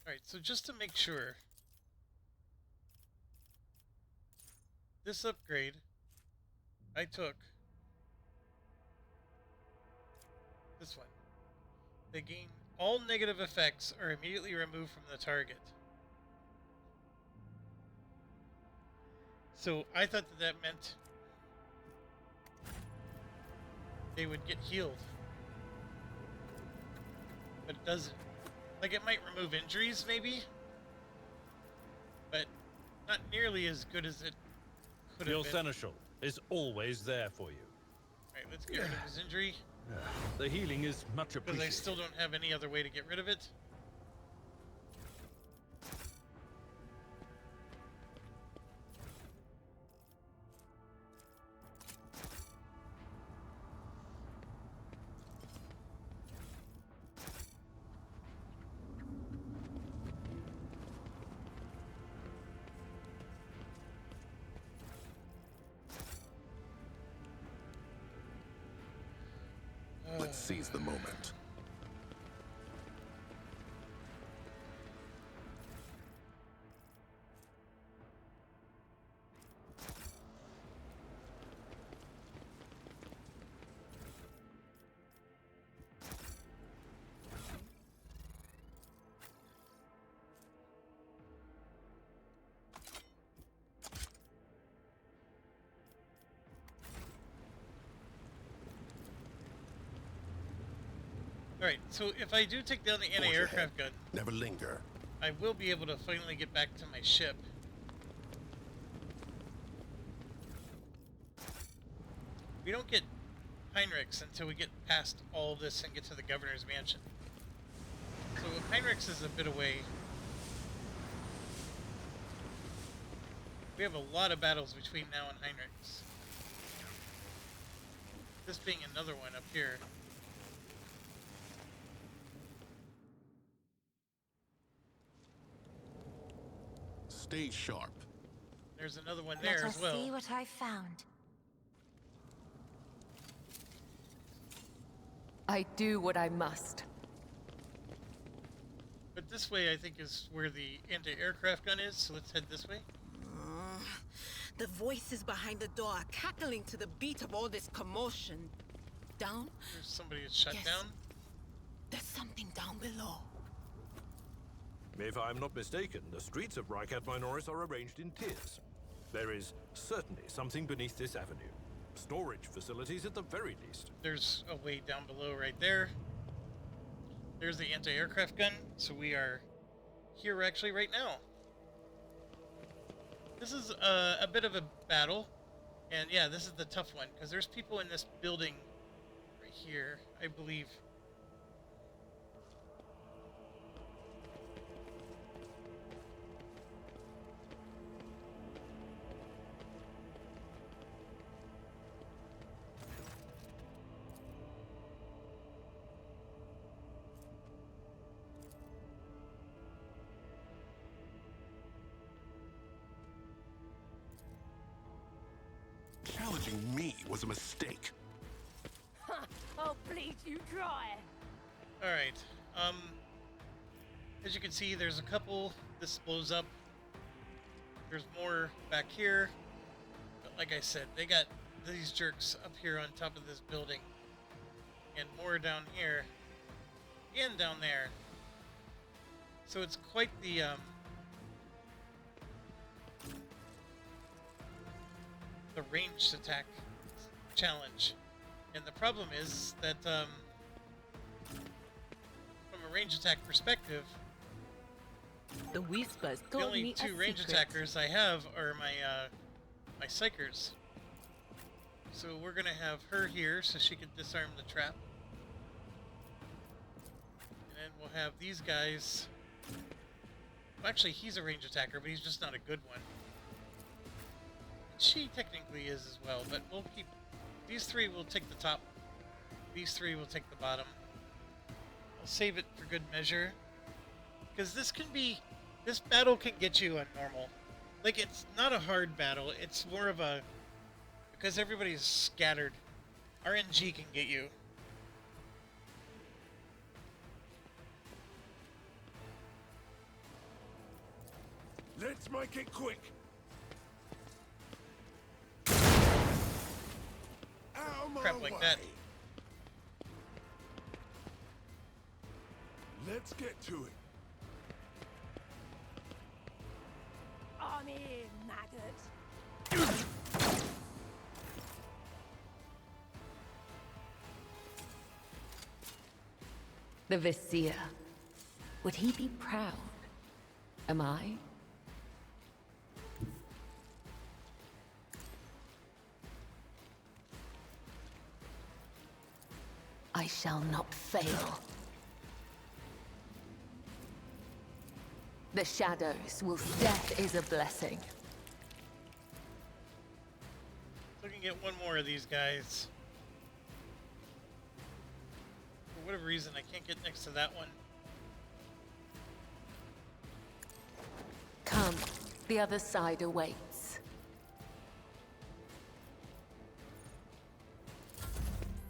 [SPEAKER 1] Alright, so just to make sure. This upgrade I took. This one. They gain all negative effects are immediately removed from the target. So I thought that that meant they would get healed. But it doesn't. Like, it might remove injuries, maybe? But not nearly as good as it could have
[SPEAKER 9] Your
[SPEAKER 1] been.
[SPEAKER 9] seneschal is always there for you.
[SPEAKER 1] Alright, let's get rid of his injury.
[SPEAKER 9] The healing is much
[SPEAKER 1] Because I
[SPEAKER 9] appreciated.
[SPEAKER 1] still don't have any other way to get rid of it.
[SPEAKER 2] Let's seize the moment.
[SPEAKER 1] Alright, so if I do take down the
[SPEAKER 2] Forge
[SPEAKER 1] anti-aircraft gun,
[SPEAKER 2] ahead. Never linger.
[SPEAKER 1] I will be able to finally get back to my ship. We don't get Heinrichs until we get past all of this and get to the governor's mansion. So Heinrichs is a bit away. We have a lot of battles between now and Heinrichs. This being another one up here.
[SPEAKER 2] Stay sharp.
[SPEAKER 1] There's another one there
[SPEAKER 3] Let
[SPEAKER 1] as
[SPEAKER 3] us
[SPEAKER 1] well.
[SPEAKER 3] see what I found.
[SPEAKER 5] I do what I must.
[SPEAKER 1] But this way, I think, is where the anti-aircraft gun is, so let's head this way.
[SPEAKER 8] The voices behind the door are cackling to the beat of all this commotion. Down?
[SPEAKER 1] There's somebody that's shut
[SPEAKER 8] Yes.
[SPEAKER 1] down.
[SPEAKER 8] There's something down below.
[SPEAKER 9] If I'm not mistaken, the streets of Brecourt Manor Assault are arranged in tiers. There is certainly something beneath this avenue. Storage facilities at the very least.
[SPEAKER 1] There's a way down below right there. There's the anti-aircraft gun, so we are here actually right now. This is a bit of a battle, and yeah, this is the tough one, because there's people in this building right here, I believe.
[SPEAKER 2] Challenging me was a mistake.
[SPEAKER 10] I'll bleed you dry.
[SPEAKER 1] Alright, as you can see, there's a couple. This blows up. There's more back here. But like I said, they got these jerks up here on top of this building. And more down here. And down there. So it's quite the, ranged attack challenge. And the problem is that, from a range attack perspective,
[SPEAKER 8] The whispers
[SPEAKER 1] the
[SPEAKER 8] told
[SPEAKER 1] only
[SPEAKER 8] me
[SPEAKER 1] two
[SPEAKER 8] a
[SPEAKER 1] range
[SPEAKER 8] secret.
[SPEAKER 1] attackers I have are my, my psychers. So we're gonna have her here so she can disarm the trap. And then we'll have these guys. Well, actually, he's a range attacker, but he's just not a good one. She technically is as well, but we'll keep... These three will take the top. These three will take the bottom. I'll save it for good measure. Because this can be... This battle can get you on normal. Like, it's not a hard battle. It's more of a... Because everybody's scattered. RNG can get you.
[SPEAKER 7] Let's make it quick. Out of my
[SPEAKER 1] Crap like
[SPEAKER 7] way.
[SPEAKER 1] that.
[SPEAKER 7] Let's get to it.
[SPEAKER 10] I'm here, maggot.
[SPEAKER 5] The Vizier. Would he be proud? Am I? I shall not fail. The shadows will... Death is a blessing.
[SPEAKER 1] So we can get one more of these guys. For whatever reason, I can't get next to that one.
[SPEAKER 5] Come, the other side awaits.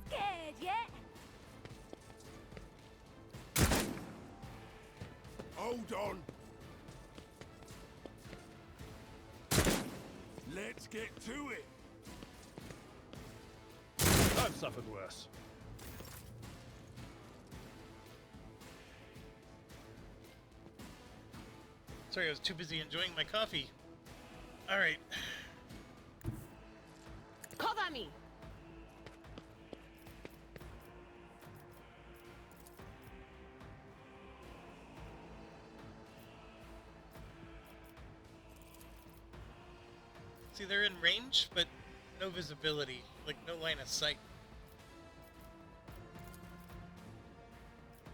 [SPEAKER 10] Scared yet?
[SPEAKER 7] Hold on. Let's get to it.
[SPEAKER 9] I've suffered worse.
[SPEAKER 1] Sorry, I was too busy enjoying my coffee. Alright.
[SPEAKER 8] Cover me!
[SPEAKER 1] See, they're in range, but no visibility. Like, no line of sight.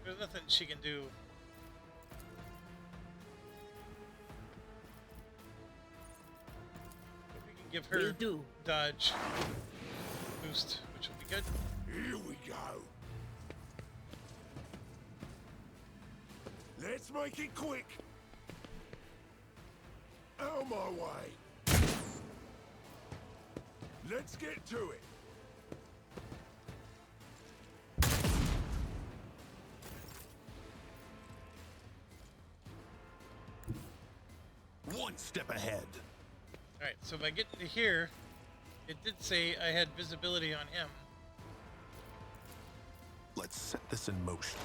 [SPEAKER 1] There's nothing she can do. give her
[SPEAKER 8] Will do.
[SPEAKER 1] dodge boost, which will be good.
[SPEAKER 11] Here we go. Let's make it quick. Out my way. Let's get to it.
[SPEAKER 2] One step ahead.
[SPEAKER 1] Alright, so if I get into here, it did say I had visibility on him.
[SPEAKER 2] Let's set this in motion.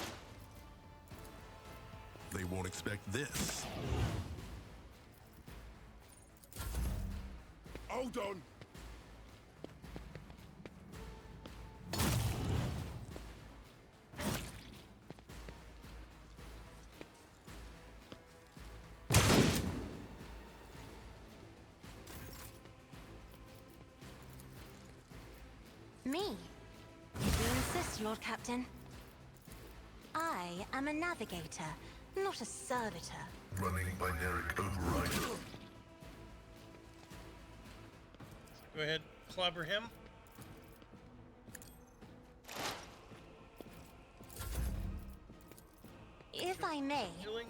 [SPEAKER 2] They won't expect this.
[SPEAKER 11] Hold on.
[SPEAKER 3] Me? If you insist, Lord Captain. I am a navigator, not a servitor.
[SPEAKER 6] Running binaric override.
[SPEAKER 1] Go ahead, clobber him.
[SPEAKER 3] If I may,
[SPEAKER 1] Healing.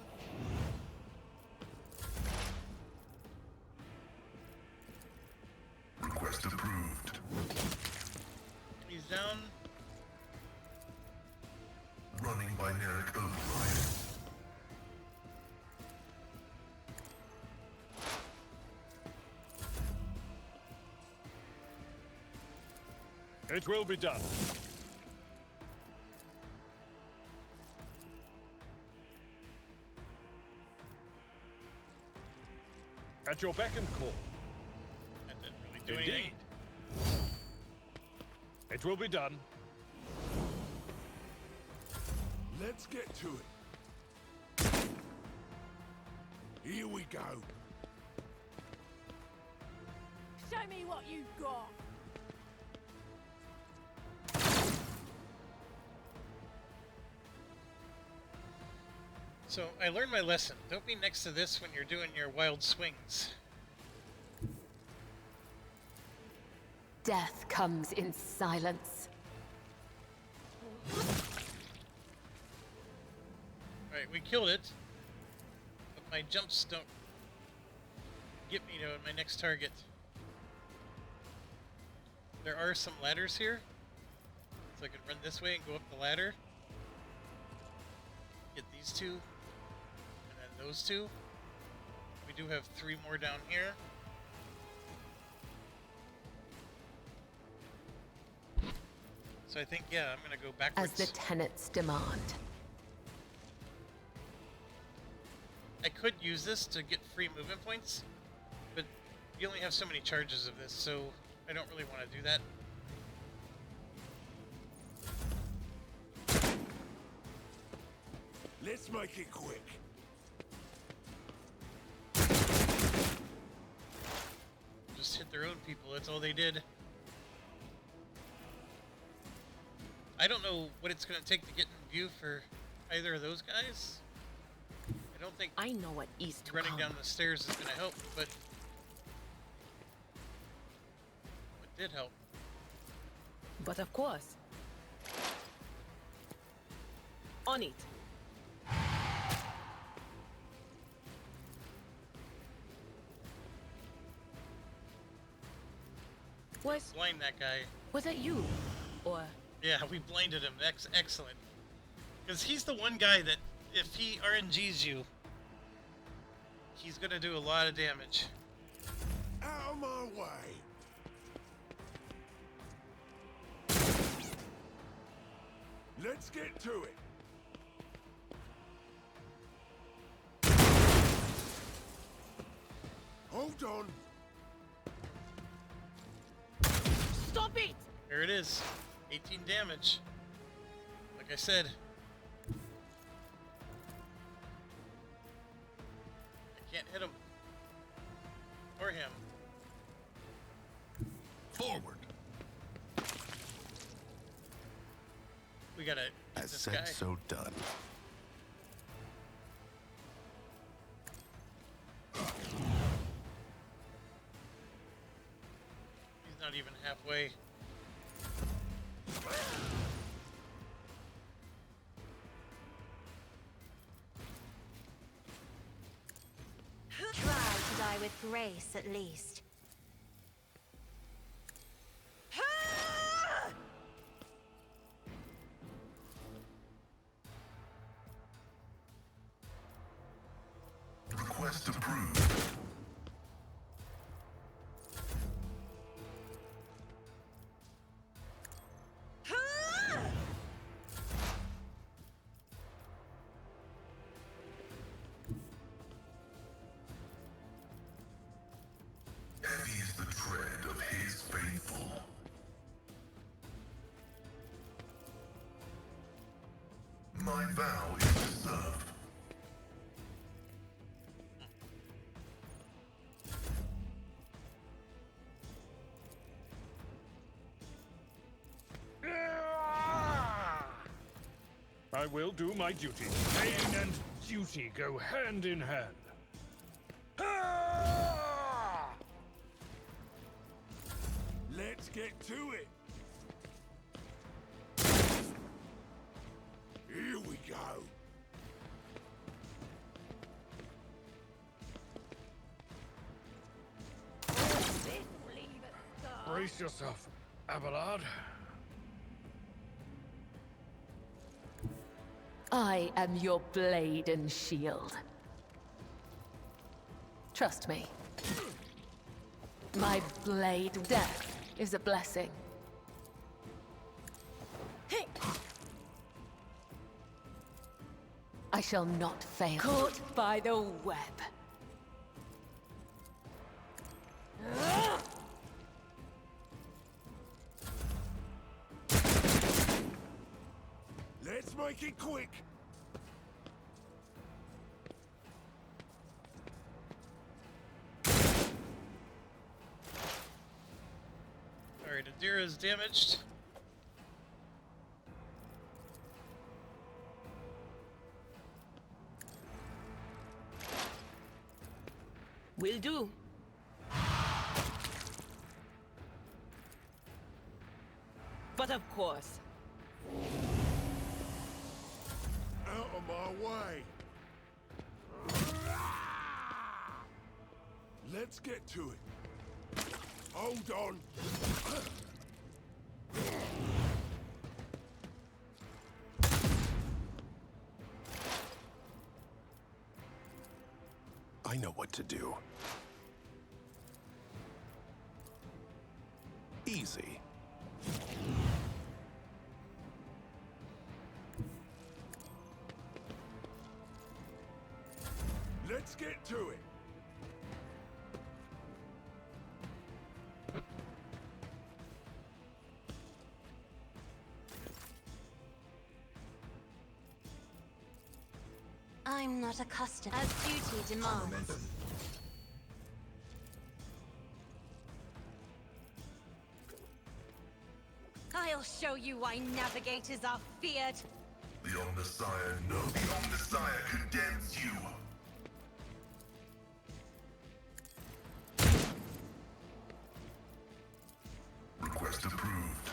[SPEAKER 6] Request approved.
[SPEAKER 1] He's down.
[SPEAKER 6] Running binaric override.
[SPEAKER 7] It will be done. At your beck and call.
[SPEAKER 1] That didn't really do anything.
[SPEAKER 7] Indeed. It will be done.
[SPEAKER 11] Let's get to it. Here we go.
[SPEAKER 10] Show me what you've got.
[SPEAKER 1] So I learned my lesson. Don't be next to this when you're doing your wild swings.
[SPEAKER 5] Death comes in silence.
[SPEAKER 1] Alright, we killed it. But my jumps don't get me to my next target. There are some ladders here. So I can run this way and go up the ladder. Get these two. And then those two. We do have 3 more down here. So I think, yeah, I'm gonna go
[SPEAKER 5] As
[SPEAKER 1] backwards.
[SPEAKER 5] the tenets demand.
[SPEAKER 1] I could use this to get free movement points, but you only have so many charges of this, so I don't really want to do that.
[SPEAKER 11] Let's make it quick.
[SPEAKER 1] Just hit their own people, that's all they did. I don't know what it's going to take to get in view for either of those guys. I don't think
[SPEAKER 5] I know what is to
[SPEAKER 1] running
[SPEAKER 5] come.
[SPEAKER 1] down the stairs is going to help, but what did help?
[SPEAKER 8] But of course. On it.
[SPEAKER 1] Blind that guy.
[SPEAKER 8] Was that you? Or
[SPEAKER 1] Yeah, we blinded him. Excellent. Because he's the one guy that, if he RNGs you, he's going to do a lot of damage.
[SPEAKER 11] Out of my way. Let's get to it. Hold on.
[SPEAKER 8] stop it!
[SPEAKER 1] There it is. 18 damage. Like I said. I can't hit him. Or him.
[SPEAKER 2] Forward.
[SPEAKER 1] We gotta get
[SPEAKER 2] As
[SPEAKER 1] this
[SPEAKER 2] said,
[SPEAKER 1] guy.
[SPEAKER 2] so done.
[SPEAKER 1] not even halfway.
[SPEAKER 3] Try to die with grace, at least.
[SPEAKER 6] Request approved. Heavy is the tread of his faithful. My vow is to serve.
[SPEAKER 7] I will do my duty. Pain and duty go hand in hand.
[SPEAKER 11] Let's get to it. Here we go.
[SPEAKER 7] Brace yourself, Abelard.
[SPEAKER 5] I am your blade and shield. Trust me. My blade death is a blessing. I shall not fail. Caught by the web.
[SPEAKER 11] Let's make it quick.
[SPEAKER 1] Alright, Adira is damaged.
[SPEAKER 8] Will do. But of course.
[SPEAKER 11] Out of my way. Let's get to it. Hold on.
[SPEAKER 2] I know what to do. Easy.
[SPEAKER 11] Let's get to it.
[SPEAKER 3] I'm not accustomed, as duty demands. I'll show you why navigators are feared.
[SPEAKER 6] The Omnissiah, no, the Omnissiah condemns you. Request approved.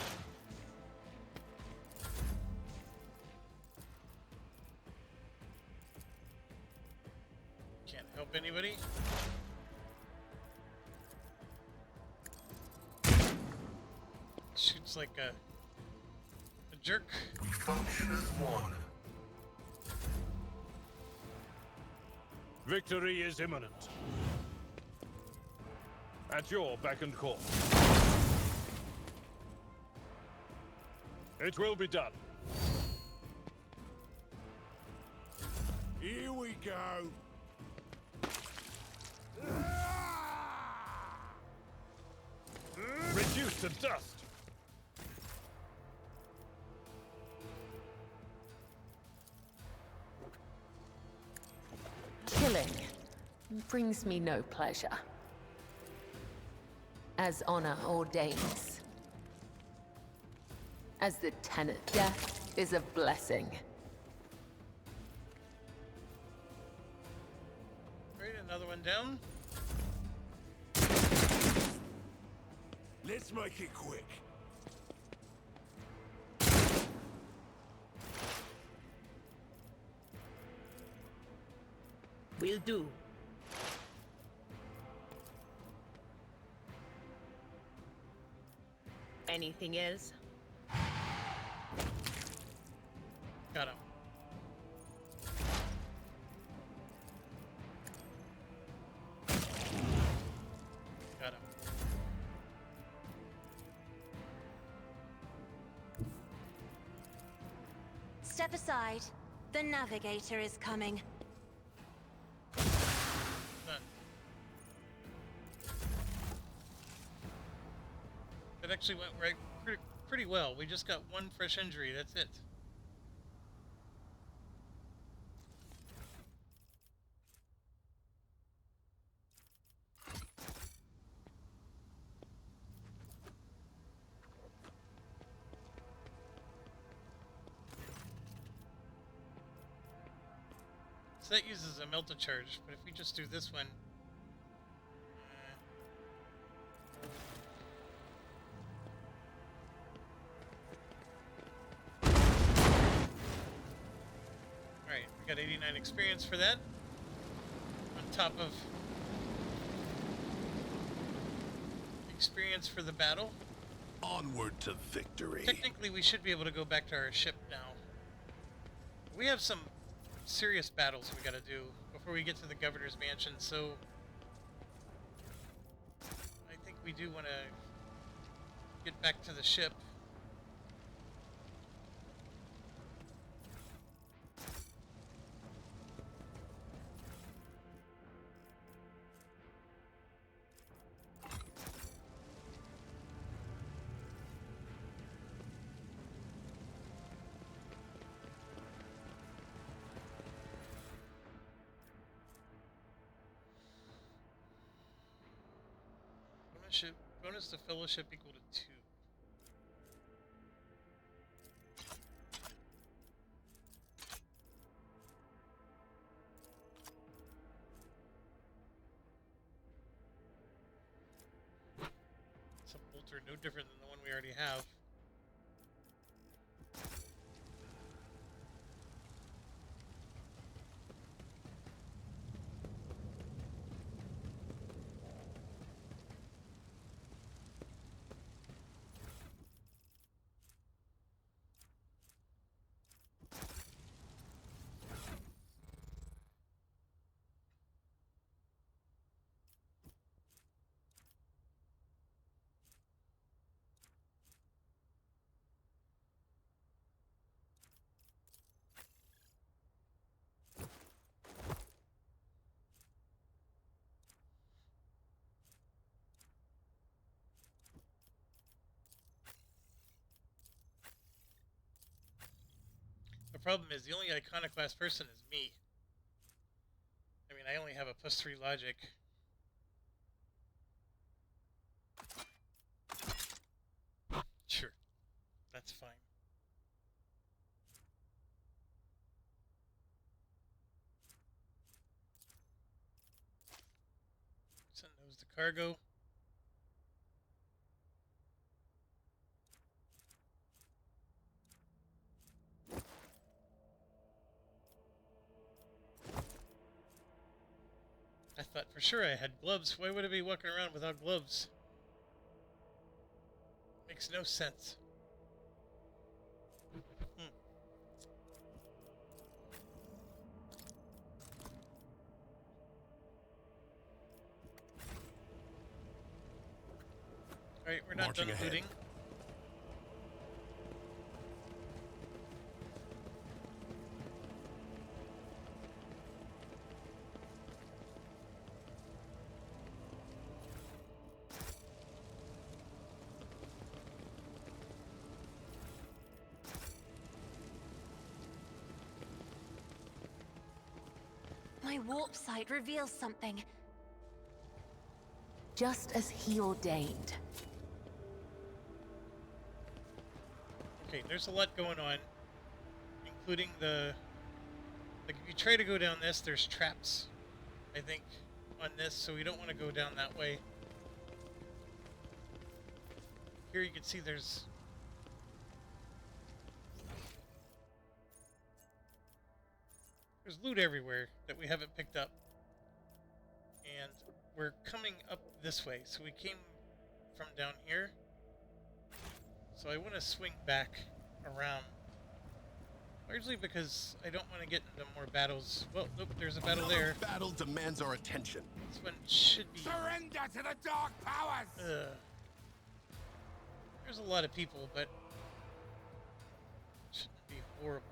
[SPEAKER 1] Can't help anybody. Shoots like a jerk.
[SPEAKER 6] We function as one.
[SPEAKER 7] Victory is imminent. At your beck and call. It will be done.
[SPEAKER 11] Here we go.
[SPEAKER 7] Reduced to dust.
[SPEAKER 5] Killing brings me no pleasure. As honor ordains. As the tenet, death is a blessing.
[SPEAKER 1] Right, another one down.
[SPEAKER 11] Let's make it quick.
[SPEAKER 8] Will do. Anything else?
[SPEAKER 1] Got him. Got him.
[SPEAKER 3] Step aside. The navigator is coming.
[SPEAKER 1] Done. That actually went right pretty well. We just got one fresh injury. That's it. So that uses a melta charge, but if we just do this one... Alright, we got 89 experience for that. On top of... experience for the battle.
[SPEAKER 2] Onward to victory.
[SPEAKER 1] Technically, we should be able to go back to our ship now. We have some serious battles we gotta do before we get to the governor's mansion, so I think we do want to get back to the ship. Bonus to fellowship equal to 2. It's a bolter no different than the one we already have. The problem is the only iconoclast person is me. I mean, I only have a +3 logic. Sure, that's fine. Send those to cargo. I thought for sure I had gloves. Why would I be walking around without gloves? Makes no sense. Alright, we're not
[SPEAKER 2] Marching
[SPEAKER 1] done
[SPEAKER 2] ahead.
[SPEAKER 1] looting.
[SPEAKER 3] My warp sight reveals something.
[SPEAKER 5] Just as he ordained.
[SPEAKER 1] Okay, there's a lot going on, including the... Like, if you try to go down this, there's traps, I think, on this, so we don't want to go down that way. Here you can see there's loot everywhere that we haven't picked up. And we're coming up this way. So we came from down here. So I want to swing back around. Largely because I don't want to get into more battles. Well, nope, there's a battle
[SPEAKER 2] Another
[SPEAKER 1] there.
[SPEAKER 2] battle demands our attention.
[SPEAKER 1] This one should be...
[SPEAKER 11] Surrender to the dark powers!
[SPEAKER 1] There's a lot of people, but... it shouldn't be horrible.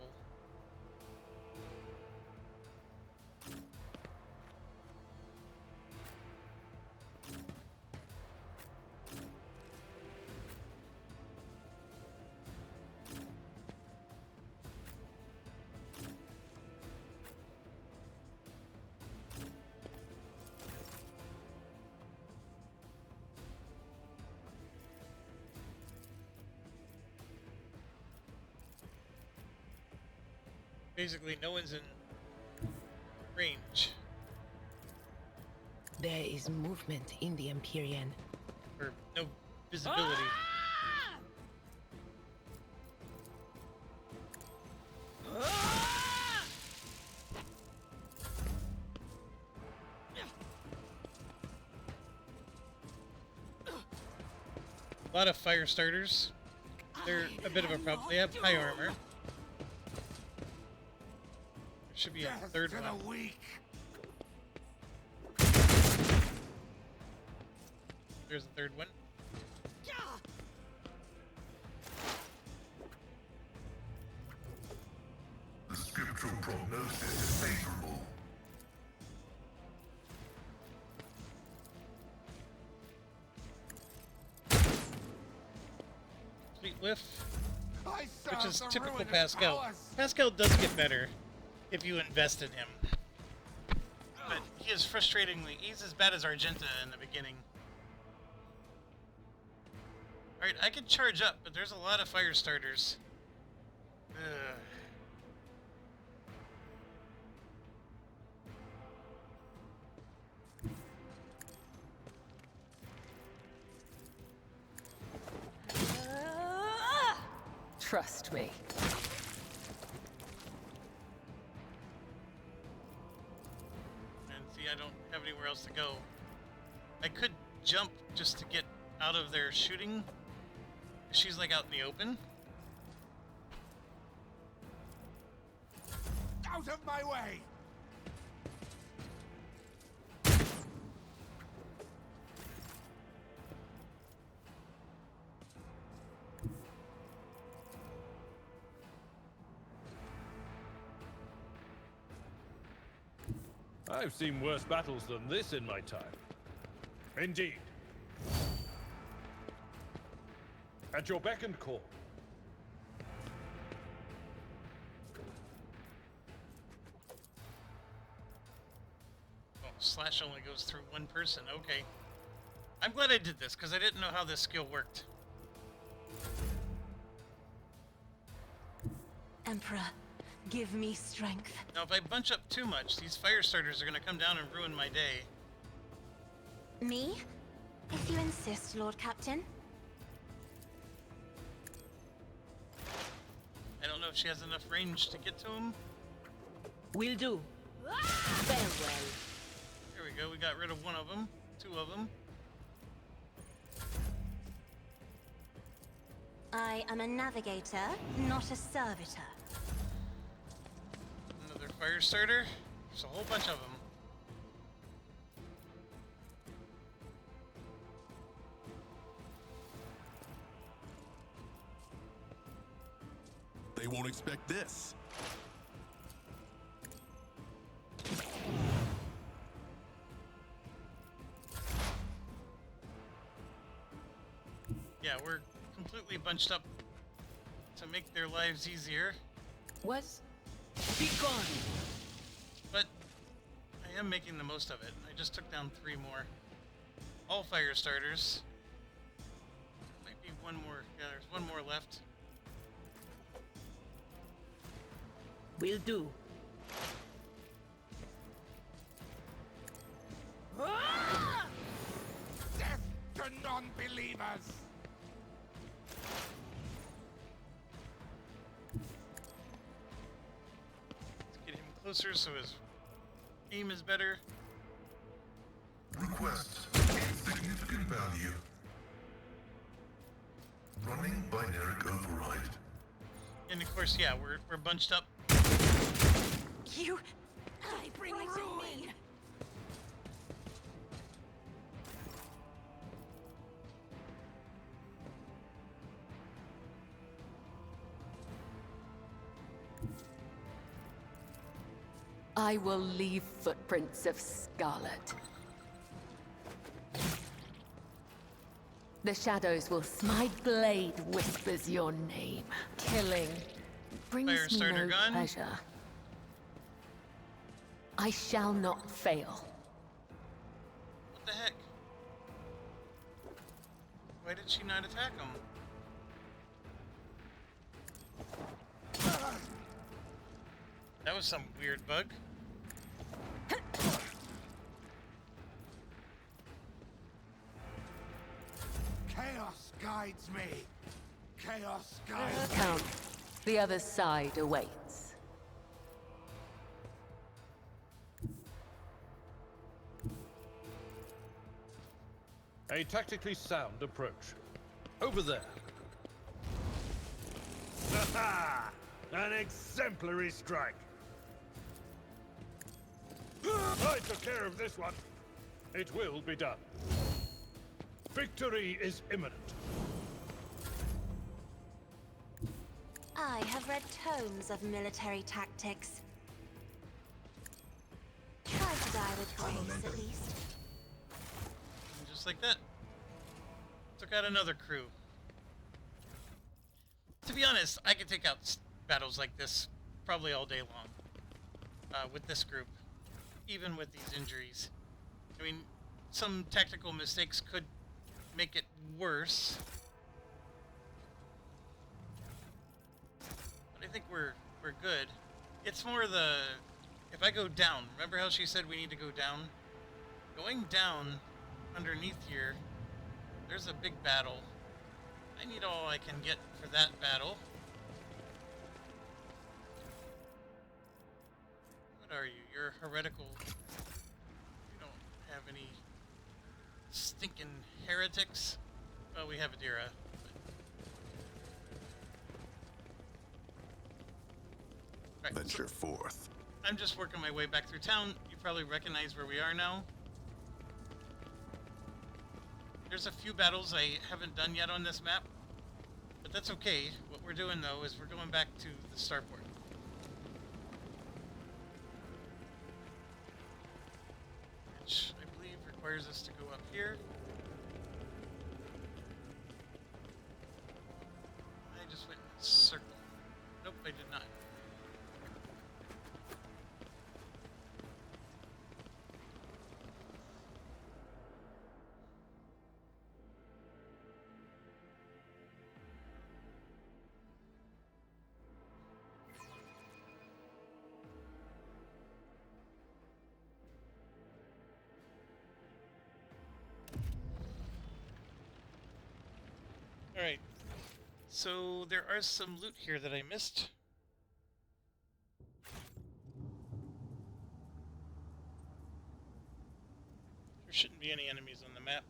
[SPEAKER 1] Basically, no one's in range.
[SPEAKER 4] There is movement in the Empyrean.
[SPEAKER 1] Or no visibility. A lot of fire starters. They're a bit of a problem. They have high armor. There should be a third one.
[SPEAKER 11] The weak.
[SPEAKER 1] There's a third one.
[SPEAKER 6] The scriptural prognosis is favorable.
[SPEAKER 1] Complete whiff.
[SPEAKER 11] I
[SPEAKER 1] Which is
[SPEAKER 11] serve the
[SPEAKER 1] typical
[SPEAKER 11] ruinous
[SPEAKER 1] Pascal.
[SPEAKER 11] powers.
[SPEAKER 1] Pascal does get better if you invest in him. But he is frustratingly... he's as bad as Argenta in the beginning. Alright, I can charge up, but there's a lot of fire starters. Ugh.
[SPEAKER 5] Trust me.
[SPEAKER 1] And see, I don't have anywhere else to go. I could jump just to get out of their shooting. She's like out in the open.
[SPEAKER 11] Out of my way!
[SPEAKER 7] I've seen worse battles than this in my time. Indeed. At your beck and call.
[SPEAKER 1] Oh, slash only goes through one person. Okay. I'm glad I did this, because I didn't know how this skill worked.
[SPEAKER 3] Emperor, give me strength.
[SPEAKER 1] Now, if I bunch up too much, these fire starters are going to come down and ruin my day.
[SPEAKER 3] Me? If you insist, Lord Captain.
[SPEAKER 1] I don't know if she has enough range to get to him.
[SPEAKER 5] Will do. Very well.
[SPEAKER 1] There we go. We got rid of one of them. Two of them.
[SPEAKER 3] I am a navigator, not a servitor.
[SPEAKER 1] Another fire starter. There's a whole bunch of them.
[SPEAKER 2] They won't expect this.
[SPEAKER 1] Yeah, we're completely bunched up to make their lives easier.
[SPEAKER 4] Was be gone.
[SPEAKER 1] But I am making the most of it. I just took down 3 more. All fire starters. Might be one more. Yeah, there's one more left.
[SPEAKER 5] Will do.
[SPEAKER 11] Death to non-believers!
[SPEAKER 1] closer so his aim is better.
[SPEAKER 6] Request significant value. Running binary override.
[SPEAKER 1] And of course, yeah, we're bunched up.
[SPEAKER 3] You... I bring ruin!
[SPEAKER 5] I will leave footprints of scarlet. The shadows will... My blade whispers your name. Killing brings
[SPEAKER 1] Fire
[SPEAKER 5] me
[SPEAKER 1] starter
[SPEAKER 5] no
[SPEAKER 1] gun.
[SPEAKER 5] pleasure. I shall not fail.
[SPEAKER 1] What the heck? Why did she not attack him? That was some weird bug.
[SPEAKER 11] Chaos guides me. Chaos guides me.
[SPEAKER 5] Come. The other side awaits.
[SPEAKER 9] A tactically sound approach. Over there.
[SPEAKER 7] Ha! An exemplary strike. I took care of this one. It will be done. Victory is imminent.
[SPEAKER 3] I have read tomes of military tactics. Try to die with grace, at least.
[SPEAKER 1] And just like that. Took out another crew. To be honest, I could take out battles like this probably all day long. With this group. Even with these injuries. I mean, some tactical mistakes could make it worse. But I think we're good. It's more the... If I go down, remember how she said we need to go down? Going down underneath here, there's a big battle. I need all I can get for that battle. What are you? You're heretical. You don't have any stinking heretics. Well, we have Adira. Right,
[SPEAKER 2] Venture forth.
[SPEAKER 1] I'm just working my way back through town. You probably recognize where we are now. There's a few battles I haven't done yet on this map, but that's okay. What we're doing though is we're going back to the starport. Which I believe requires us to go up here. I just went in a circle. Nope, I did not. Alright, so there are some loot here that I missed. There shouldn't be any enemies on the map.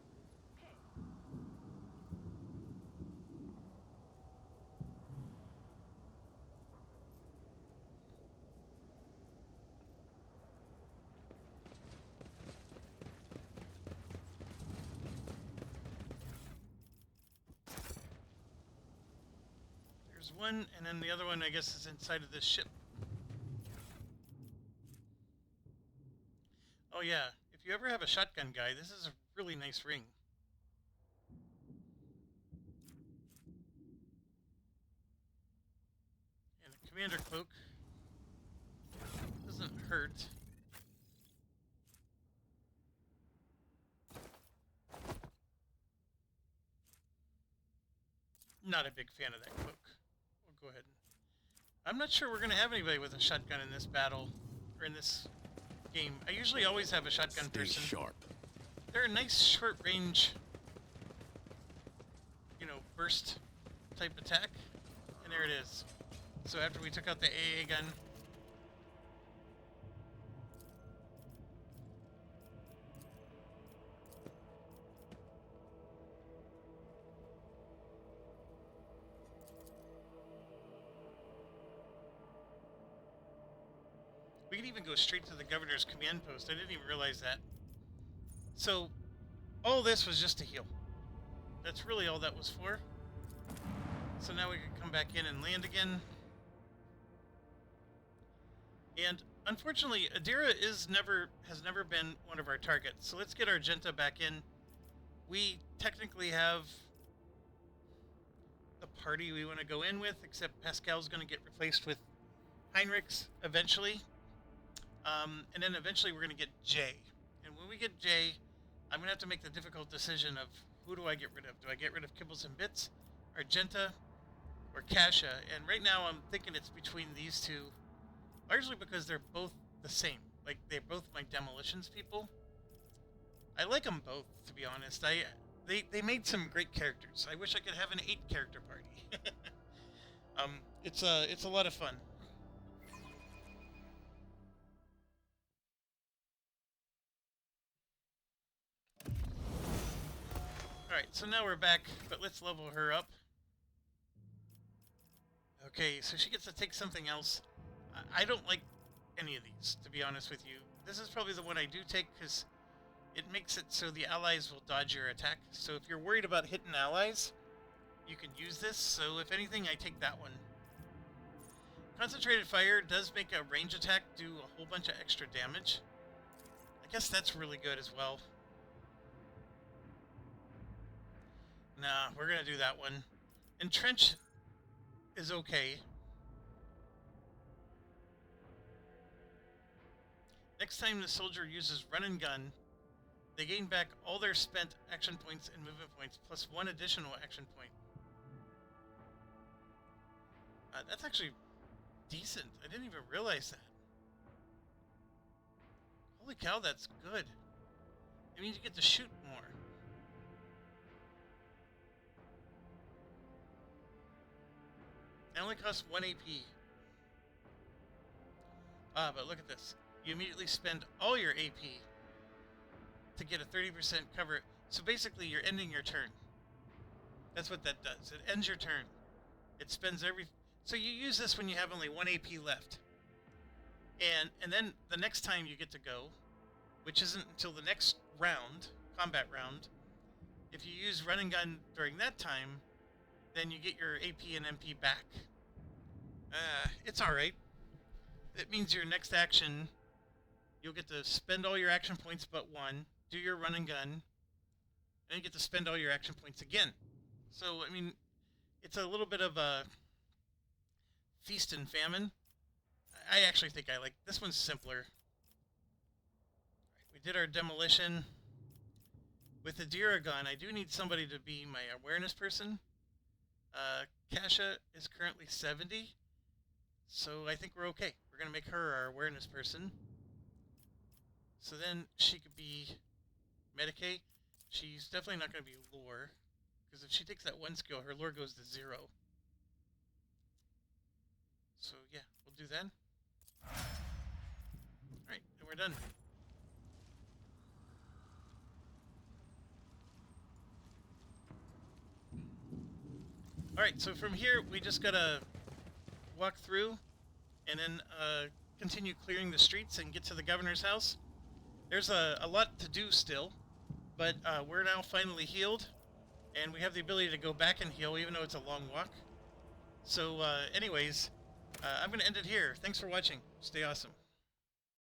[SPEAKER 1] One, and then the other one, I guess, is inside of this ship. Oh yeah, if you ever have a shotgun guy, this is a really nice ring. And a commander cloak. Doesn't hurt. Not a big fan of that cloak. Go ahead. I'm not sure we're going to have anybody with a shotgun in this battle, or in this game. I usually always have a shotgun person.
[SPEAKER 2] Sharp.
[SPEAKER 1] They're a nice short range, you know, burst type attack. And there it is. So after we took out the AA gun, We can even go straight to the governor's command post. I didn't even realize that. So, all this was just to heal. That's really all that was for. So now we can come back in and land again. And unfortunately, Adira has never been one of our targets. So let's get our Genta back in. We technically have the party we want to go in with, except Pascal's going to get replaced with Heinrichs eventually. And then eventually we're going to get Jay. And when we get Jay, I'm going to have to make the difficult decision of who do I get rid of? Do I get rid of Kibbles and Bits, Argenta, or Kasha? And right now I'm thinking it's between these two, largely because they're both the same. Like, they're both my demolitions people. I like them both, to be honest. They made some great characters. I wish I could have an 8-character party. It's a lot of fun. Alright, so now we're back, but let's level her up. Okay, so she gets to take something else. I don't like any of these, to be honest with you. This is probably the one I do take, because it makes it so the allies will dodge your attack. So if you're worried about hitting allies, you can use this. So if anything, I take that one. Concentrated Fire does make a range attack do a whole bunch of extra damage. I guess that's really good as well. Nah, we're going to do that one. Entrench is okay. Next time the soldier uses run and gun, they gain back all their spent action points and movement points, plus 1 additional action point. That's actually decent. I didn't even realize that. Holy cow, that's good. It means you get to shoot more. It only costs 1 AP. But look at this. You immediately spend all your AP to get a 30% cover. So basically, you're ending your turn. That's what that does. It ends your turn. It spends every... So you use this when you have only 1 AP left. And then the next time you get to go, which isn't until the next round, combat round, if you use run and gun during that time, then you get your AP and MP back. It's alright. It means your next action, you'll get to spend all your action points but 1, do your run and gun, and then you get to spend all your action points again. So, I mean, it's a little bit of a feast and famine. I actually think I like this one's simpler. Right, we did our demolition. With the Diragon, I do need somebody to be my awareness person. Kasha is currently 70, so I think we're okay. We're going to make her our awareness person. So then she could be Medicaid. She's definitely not going to be lore, because if she takes that 1 skill, her lore goes to 0. So yeah, we'll do that. Alright, and we're done. Alright, so from here, we just gotta walk through and then continue clearing the streets and get to the governor's house. There's a lot to do still, but we're now finally healed, and we have the ability to go back and heal even though it's a long walk. So anyways, I'm going to end it here. Thanks for watching. Stay awesome.